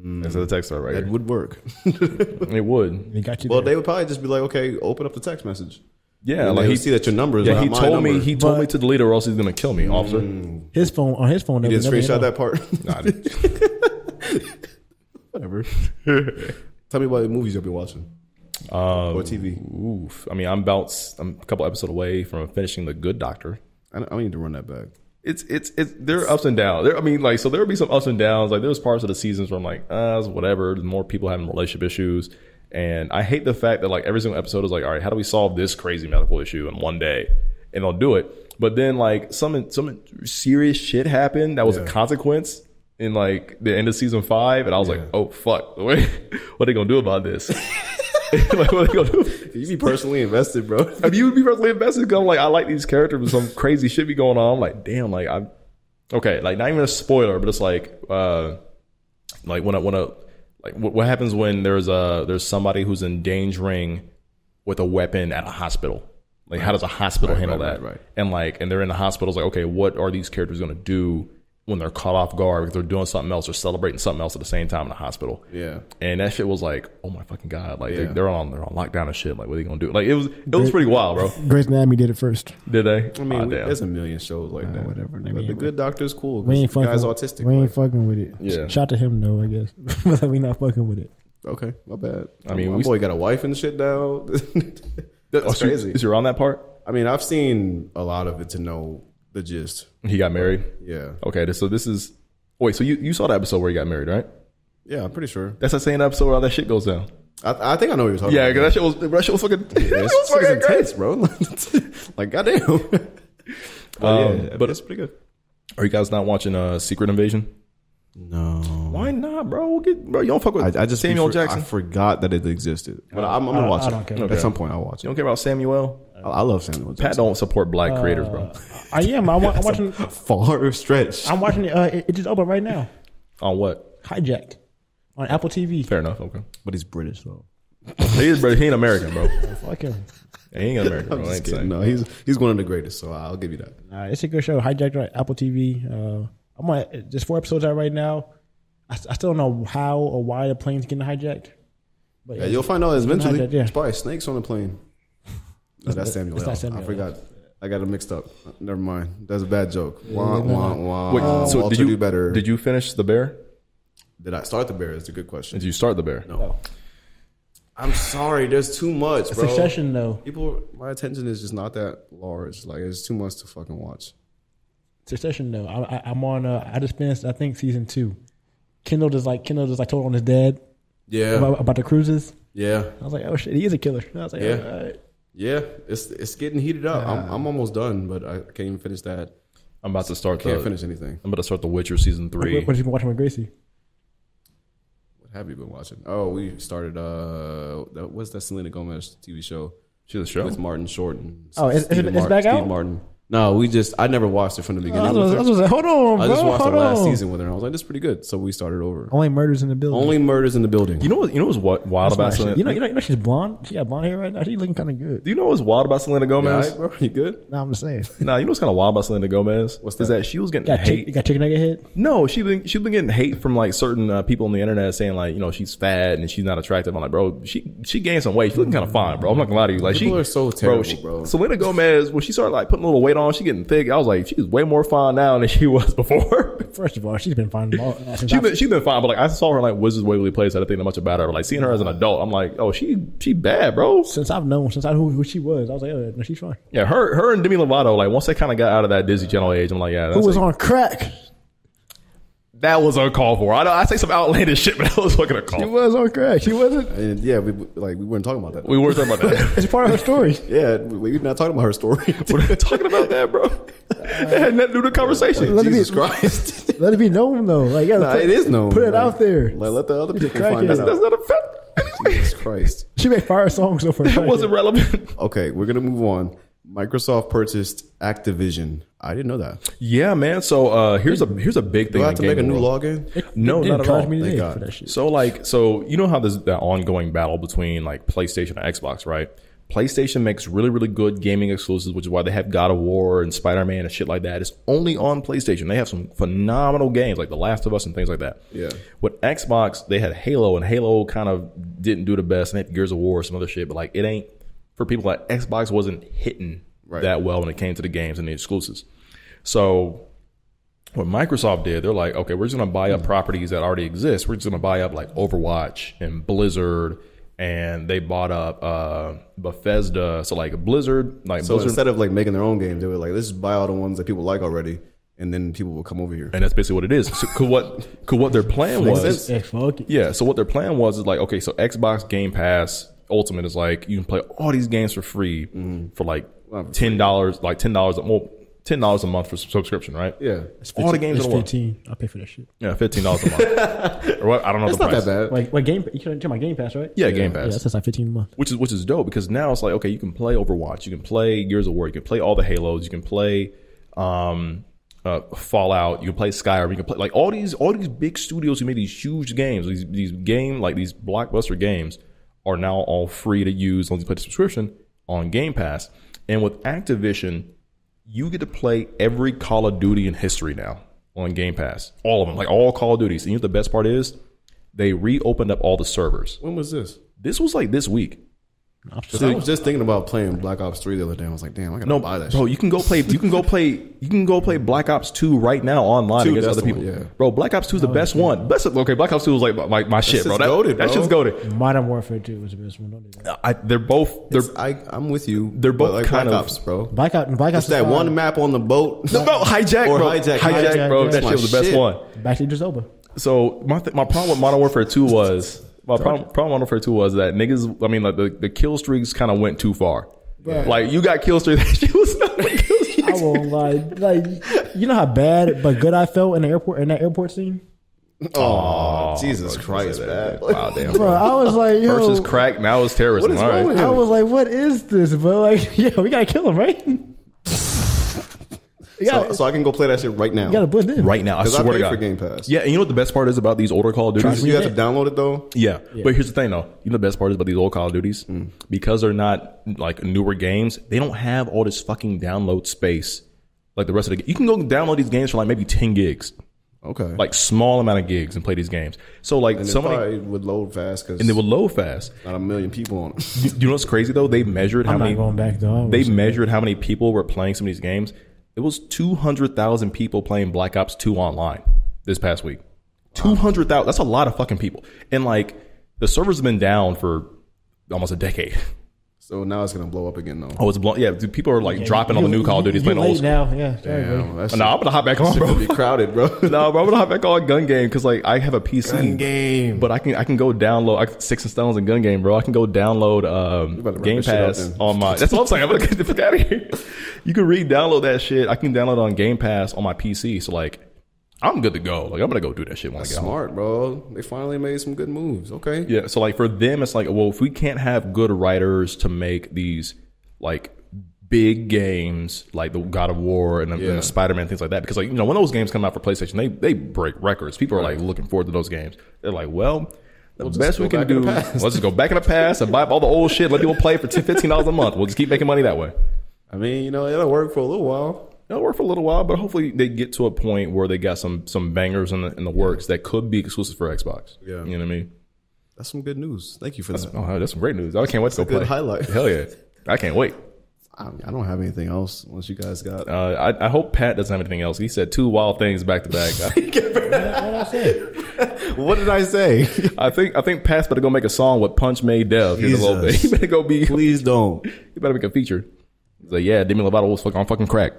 That's the text right That here. would work. It would. They got you. Well, there. they would probably just be like, okay, open up the text message. Yeah, and like he see that your number is yeah, not he my told number. me he told me to delete it or else he's gonna kill me, officer. His phone You didn't screenshot that part? Nah, I didn't. Whatever. Tell me about the movies you'll be watching. Or TV. Oof. I mean, I'm a couple episodes away from finishing The Good Doctor. I need to run that back. It's there are ups and downs. So there will be some ups and downs. Like there's parts of the seasons where I'm like, whatever. There's more people having relationship issues, and I hate the fact that like every single episode is like, all right, how do we solve this crazy medical issue in one day? And they'll do it, but then like some serious shit happened that was a consequence in like the end of season 5, and I was like, oh fuck, what are they gonna do about this? Like, what are they gonna do? You be personally invested, bro. I mean, you would be personally invested because I'm like, I like these characters, but some crazy shit be going on. I'm like, damn, like okay, like not even a spoiler, but it's like what happens when there's somebody who's endangering with a weapon at a hospital. Like, how does a hospital handle that? Right. And they're in the hospital. It's like, okay, what are these characters going to do when they're caught off guard because they're doing something else or celebrating something else at the same time in the hospital? Yeah. And that shit was like, oh my fucking God. Like they're on lockdown and shit. Like, what are they gonna do? Like, it was pretty wild, bro. Grey's Anatomy did it first. Did they? I mean, there's a million shows like that. Whatever. But The Good Doctor's cool. We ain't fucking. Guy's autistic. We ain't fucking with it. Yeah. Shout to him though, I guess. But we not fucking with it. Okay, my bad. I mean, my boy got a wife and shit now. That's crazy. Is you on that part? I mean, I've seen a lot of it to know the gist. He got married? Yeah. Okay, so this is... Wait, so you saw the episode where he got married, right? Yeah, I'm pretty sure. That's the same episode where all that shit goes down. I think I know what you're talking about. Yeah, because that shit was fucking... Yeah, it's fucking intense, bro. Like, goddamn. But it's pretty good. Are you guys not watching Secret Invasion? No. Why not, bro? You don't fuck with I just Samuel Jackson. I forgot that it existed. But I'm going to watch it. don't care. At some point, I'll watch it. You don't care about Samuel? I love Samuel Jackson. Pat don't support black creators, bro. I am. I'm watching. Far stretch. I'm watching it. It just opened right now. On what? Hijacked on Apple TV. Fair enough. Okay. But he's British, though. He is British. He ain't American, bro. Fuck him. He ain't American, bro. I'm I just ain't kidding. saying. No, he's one of the greatest, so I'll give you that. It's a good show. Hijacked on Apple TV. I'm on. There's 4 episodes out right now. I still don't know how or why the plane's getting hijacked. But yeah, you'll find out eventually. Hijacked, yeah. There's probably snakes on the plane. No, that's Samuel L. not Samuel I forgot. I got it mixed up. Never mind. That's a bad joke. Wait, so Walter do better. Did you finish The Bear? Did I start The Bear? Is a good question. Did you start The Bear? No. I'm sorry. There's too much, bro. Succession, though. My attention is just not that large. Like, it's too much to fucking watch. Succession, though. I'm on. I just finished. I think season 2. Kendall just like told on his dad. Yeah. About the cruises. Yeah. I was like, oh shit, he is a killer. I was like, yeah. all right. Yeah, it's getting heated up. I'm almost done, but I can't even finish that. I'm about to start. Can't finish anything. I'm about to start The Witcher season 3. What have you been watching with Gracie? What have you been watching? Oh, we started. What's that Selena Gomez TV show? She's a show with Martin Short and it's back out. Steve Martin. No, I never watched it from the beginning. I was like, hold on, bro. I just watched the last season with her. And I was like, this is pretty good. So we started over. Only murders in the building. You know what's wild about Selena? You know she's blonde. She got blonde hair right now. She's looking kind of good. Do you know what's wild about Selena Gomez? Yeah, bro, you good? No, I'm just saying. Nah, you know what's kind of wild about Selena Gomez? What's that? Is that she was getting hate. You got chicken nugget head? No, she's been getting hate from like certain people on the internet saying like, you know, she's fat and she's not attractive. I'm like, bro, she gained some weight. She's looking kind of fine, bro. I'm not gonna lie to you. Like, people are so terrible, bro. Selena Gomez, when she started like putting a little weight on, she getting thick. I was like, she's way more fine now than she was before. First of all, she's been fine. She's been fine, but like I saw her like Wizards Waverly Place. I didn't think that much about her. Like seeing her as an adult, I'm like, oh, she bad, bro. Since I knew who she was, I was like, oh, no, she's fine. Yeah, her and Demi Lovato, like once they kind of got out of that Disney Channel age, I'm like, yeah, that's who was on crack. That was uncalled for. I say some outlandish shit, but that was fucking uncalled for. She was on crack. She wasn't. And yeah, we weren't talking about that. We weren't talking about that. It's part of her story. Yeah, we're not talking about her story. We're not talking about that, bro. It had nothing to do with the conversation. Jesus Christ. Let it be known, though. Like, it is known. Put it out there. Like, let the other people find out. That's not a fact. Jesus Christ. She made fire songs so far. That wasn't relevant. Okay, we're going to move on. Microsoft purchased Activision. I didn't know that. Yeah, man. So here's a big thing. Do I have to make a new login? No, not at all. Thank God. For that shit. So you know how there's that ongoing battle between like PlayStation and Xbox, right? PlayStation makes really, really good gaming exclusives, which is why they have God of War and Spider-Man and shit like that. It's only on PlayStation. They have some phenomenal games like The Last of Us and things like that. Yeah. With Xbox, they had Halo, and Halo kind of didn't do the best. And they had Gears of War or some other shit, but like it ain't for people like Xbox wasn't hitting that well when it came to the games and the exclusives. So what Microsoft did, they're like, okay, we're just going to buy up properties that already exist. We're just going to buy up like Overwatch and Blizzard, and they bought up Bethesda. So like Blizzard, instead of like making their own games, they were like, let's buy all the ones that people like already, and then people will come over here. And that's basically what it is. So what their plan was. Yeah. So what their plan was is like, okay, so Xbox Game Pass Ultimate is like you can play all these games for free for like $10, like $10 a month for subscription, right? Yeah, all the games. It's 15. I'll pay for that shit. Yeah, $15 a month. Or what? I don't know the price. Not that bad. Like Game? You can turn my Game Pass, right? Yeah, Game Pass. Yeah, that's like $15 a month. Which is dope because now it's like, okay, you can play Overwatch, you can play Gears of War, you can play all the Halos, you can play Fallout, you can play Skyrim, you can play like all these big studios who made these huge games, these blockbuster games are now all free to use once you put the subscription on Game Pass. And with Activision, you get to play every Call of Duty in history now on Game Pass. All of them, like all Call of Duties. And you know what the best part is? They reopened up all the servers. When was this? This was like this week. I was just thinking about playing Black Ops 3 the other day. I was like, damn, I gotta buy that shit. Bro, you can go play Black Ops 2 right now online against other people. Yeah. Bro, Black Ops 2 is the best one. Okay, Black Ops 2 was like my shit, bro. That shit's goated. Modern Warfare 2 was the best one. Don't do that. They're both. I'm with you. They're both like kind Black of Ops, bro. Black Ops. It's that one map on the boat. No, hijack, bro. Hijack, bro. That shit was the best one. Back to over. So my problem with Modern Warfare 2 was. My problem with Modern Warfare 2 was that niggas, I mean, like the kill streaks kind of went too far. Right. Like you got kill streaks, that shit was not kill streaks. I won't lie. Like, you know how bad but good I felt in that airport scene? Oh, Jesus Christ, man. Wow, damn. Bro, I was like, yo. First is crack, now it's terrorism. What is wrong with him? I was like, what is this? But like, yeah, we gotta kill him, right? So I can go play that shit right now. You gotta put it in. Right now. I swear to God. For Game Pass. Yeah, and you know what the best part is about these older Call of Duties? You have to download it though? Yeah. But here's the thing though. You know the best part is about these old Call of Duties? Because they're not like newer games, they don't have all this fucking download space like the rest of the. You can go download these games for like maybe 10 gigs. Okay. Like small amount of gigs and play these games. So like and somebody would load fast and they would load fast. Not a million people on it. You know what's crazy though? They measured how many. Going back though. They measured how many people were playing some of these games. It was 200,000 people playing Black Ops 2 online this past week. 200,000. That's a lot of fucking people. And like the servers have been down for almost a decade. So now it's gonna blow up again, though. Oh, it's blown. Yeah, dude, people are like dropping on the new Call of Duty. Playing old now. Yeah, damn. No, I'm gonna hop back on, bro. Gonna be crowded, bro. No, bro, I'm gonna hop back on Gun Game because like I have a PC. Gun Game, but I can go download Sticks and Stones and Gun Game, bro. I can go download Game Pass on my. That's what I'm saying. I'm gonna get the fuck out of here. You can download that shit. I can download it on Game Pass on my PC. So like, I'm good to go. Like I'm gonna go do that shit when I get home. Smart, bro. They finally made some good moves. Okay. Yeah. So like for them, it's like, well, if we can't have good writers to make these like big games like the God of War and the Spider-Man, things like that, because like, you know, when those games come out for PlayStation, they break records. People are like looking forward to those games. They're like, well, the best we can do, let's just go back in the past and buy up all the old shit, let people play for $15 a month. We'll just keep making money that way. I mean, you know, it'll work for a little while. It'll work for a little while, but hopefully they get to a point where they got some bangers in the works that could be exclusive for Xbox. Yeah. You know what I mean? That's some good news. Thank you for that. Oh, that's some great news. I can't wait to go play. Good highlight. Hell yeah. I can't wait. I don't have anything else once you guys got. I hope Pat doesn't have anything else. He said 2 wild things back to back. What did I say? I think Pat's better go make a song with Punch Made Dev here in a little bit. He better go be. Please don't. He better make a feature. He's like, yeah, Demi Lovato was on fucking crack.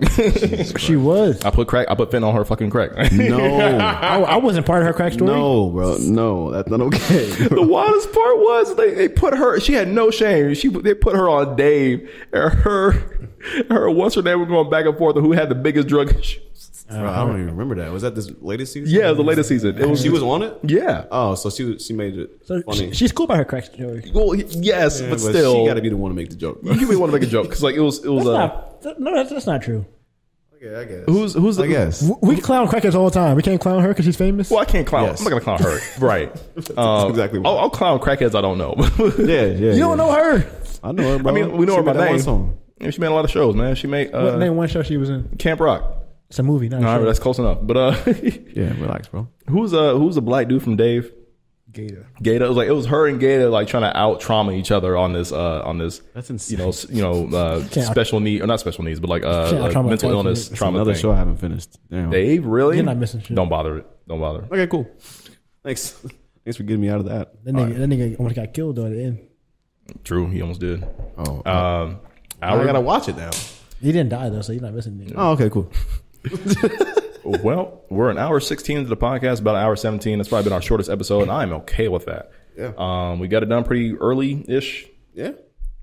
She was. I put fentanyl on her fucking crack. No. I wasn't part of her crack story. No, bro. No, that's not okay. The wildest part was they put her, she had no shame. They put her on Dave and her what's her name was going back and forth on who had the biggest drug issues. Bro, I don't even remember that. Was that this latest season? Yeah, it was the latest season. She was on it? Yeah. Oh, so she made it funny. She's cool by her crack story. Well, yes, but still, she got to be the one to make the joke. You can be one to make a joke because like it was. That's not true. Okay, I guess. Who's the? I guess we clown crackers all the time. We can't clown her because she's famous. Well, I can't clown. Yes. I'm not gonna clown her. Right. That's exactly. What I'll clown crackheads I don't know. Yeah. You don't know her. I know her, bro. I mean, we know her by name. Yeah, she made a lot of shows, man. She made. Name one show she was in. Camp Rock. It's a movie, not a show. That's close enough. But yeah, relax, bro. Who's the black dude from Dave? Gator. It was her and Gator like trying to out trauma each other on this. That's insane. Special need or not special needs, but like mental illness trauma. Another thing. Show I haven't finished. Damn. Dave, really? You're not missing shit. Don't bother it. Okay, cool. Thanks for getting me out of that. That nigga almost got killed though at the end. True, he almost did. Oh, I gotta watch it now. He didn't die though, so you're not missing anything. Oh, okay, cool. Well, we're an hour 16 into the podcast, about an hour 17. That's probably been our shortest episode, and I'm okay with that. Yeah. We got it done pretty early-ish. Yeah.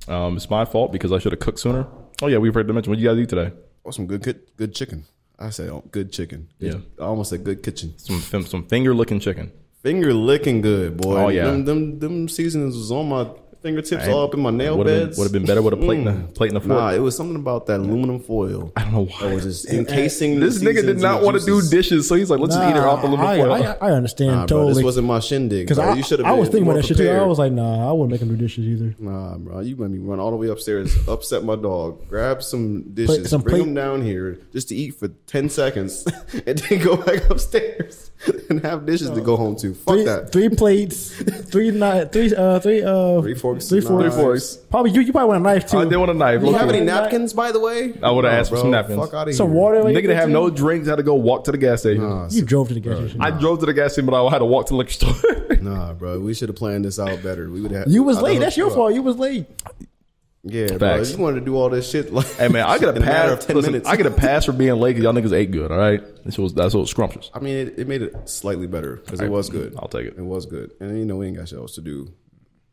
It's my fault because I should have cooked sooner. Oh yeah, we forgot to mention what you guys eat today. Oh, some good chicken. I say good chicken. Yeah. I almost said good kitchen. Some finger-licking chicken. Finger licking good, boy. Oh yeah. Them seasonings was on my fingertips, all up in my nail beds. Would have been better with a plate and a fork. Nah, it was something about that aluminum foil. I don't know why. That was just encasing. This nigga did not want to do dishes, so he's like, let's just eat it off aluminum foil. I understand totally. Bro, this wasn't my shindig. Because I was thinking about that shit too. I was like, nah, I wouldn't make him do dishes either. Nah, bro, you made me run all the way upstairs, upset my dog, grab some dishes, bring them down here just to eat for 10 seconds, and then go back upstairs and have dishes to go home to. Fuck that. 3 plates, three forks. Probably you probably want a knife too. I did want a knife. Do you have any napkins, by the way? I would have asked for some napkins. Fuck out of here. Some water. Nigga didn't have no drinks. Had to go walk to the gas station. You drove to the gas station. I drove to the gas station, but I had to walk to the liquor store. Nah, bro, we should have planned this out better. We would have. You was late. That's your fault. You was late. Yeah, bro. You wanted to do all this shit. Like, hey man, I get a pass. I get a pass for being late because y'all niggas ate good. All right, that's what was scrumptious. I mean, it made it slightly better because it was good. I'll take it. It was good, and we ain't got shit else to do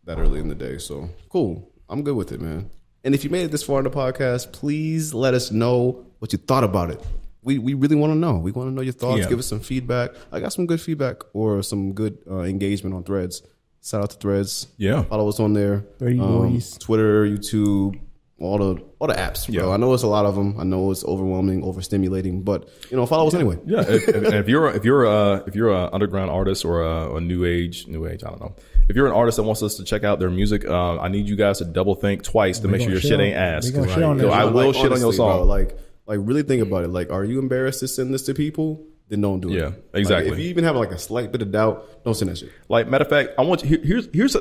that early in the day, so cool. I'm good with it, man. And if you made it this far in the podcast, please let us know what you thought about it. We really want to know. We want to know your thoughts. Give us some feedback. I got some good feedback or some good engagement on Threads. Shout out to Threads. Yeah, follow us on there. Twitter, YouTube, all the apps. Bro. Yeah, I know it's a lot of them. I know it's overwhelming, overstimulating, but follow us anyway. Yeah, if you're a underground artist or a new age, I don't know. If you're an artist that wants us to check out their music, I need you guys to double think twice to make sure your shit ain't ass. I will shit on your song. Bro, like really think about it. Like, are you embarrassed to send this to people? Then don't do it. Yeah, exactly. Like, if you even have like a slight bit of doubt, don't send that shit. Like, matter of fact, I want you, here's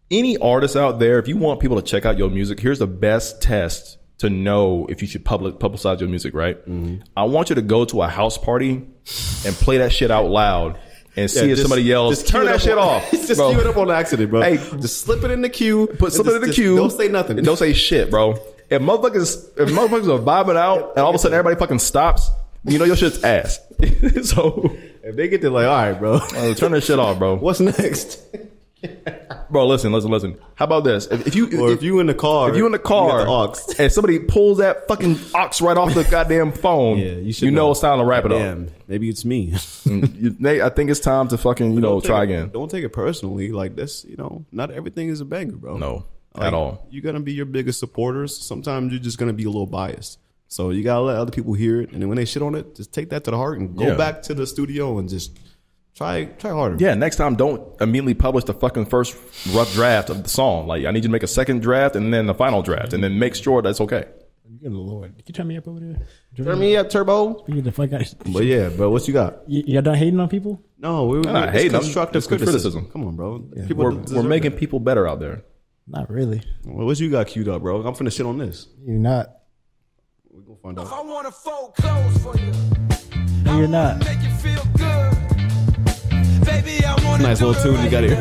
any artist out there, if you want people to check out your music, here's the best test to know if you should publicize your music, right? Mm-hmm. I want you to go to a house party and play that shit out loud and see if somebody yells, just turn that shit off. Just cue it up on accident, bro. Hey, just slip it in the queue. Put something in the queue. Don't say nothing. And don't say shit, bro. If motherfuckers are vibing out and all of a sudden everybody fucking stops, you know your shit's ass. So if they get to like, all right, bro, turn that shit off, bro. What's next? Bro, listen. How about this? If you in the car, you got the aux, and somebody pulls that fucking aux right off the goddamn phone, you know it's time to wrap it up. Maybe it's me. I think it's time to fucking try again. Don't take it personally. Like this, not everything is a banger, bro. No, at all. You're gonna be your biggest supporters. Sometimes you're just gonna be a little biased. So you gotta let other people hear it, and then when they shit on it, just take that to the heart and go back to the studio and just try harder. Yeah, next time don't immediately publish the fucking first rough draft of the song. Like, I need you to make a second draft and then the final draft, and then make sure that's okay. Good Lord, can you turn me up over there? Turn me up, Turbo. The fuck out. But yeah, bro, what you got? Y'all done hating on people? No, we're not hating. Constructive criticism. Come on, bro. Yeah. We're making people better out there. Not really. Well, what you got queued up, bro? I'm finna shit on this. You're not. We're gonna find out. If I wanna fold clothes for you, no, you're not. Make you feel good. Baby, I wanna nice little tune you got here.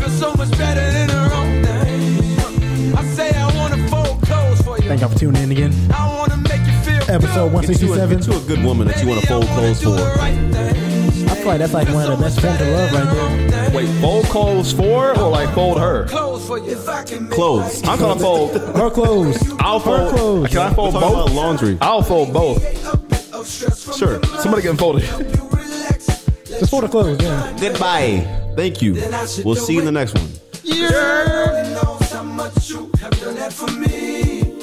Feel so much better than her own thing. I say I wanna fold clothes for you. Thank y'all for tuning in again. I wanna make you feel episode 167. Get to a good woman that you wanna fold clothes for. I feel like that's like one of the best forms of love right there. Wait, fold clothes for or like fold her? Clothes for you. If I can clothes. I'm gonna fold her clothes. I'll fold her clothes. Can I fold both? Laundry. I'll fold both. Sure. Somebody getting folded. Just fold the clothes, yeah. Goodbye. Thank you. We'll see you in the next one. Yeah. Knows how much you have done that for me.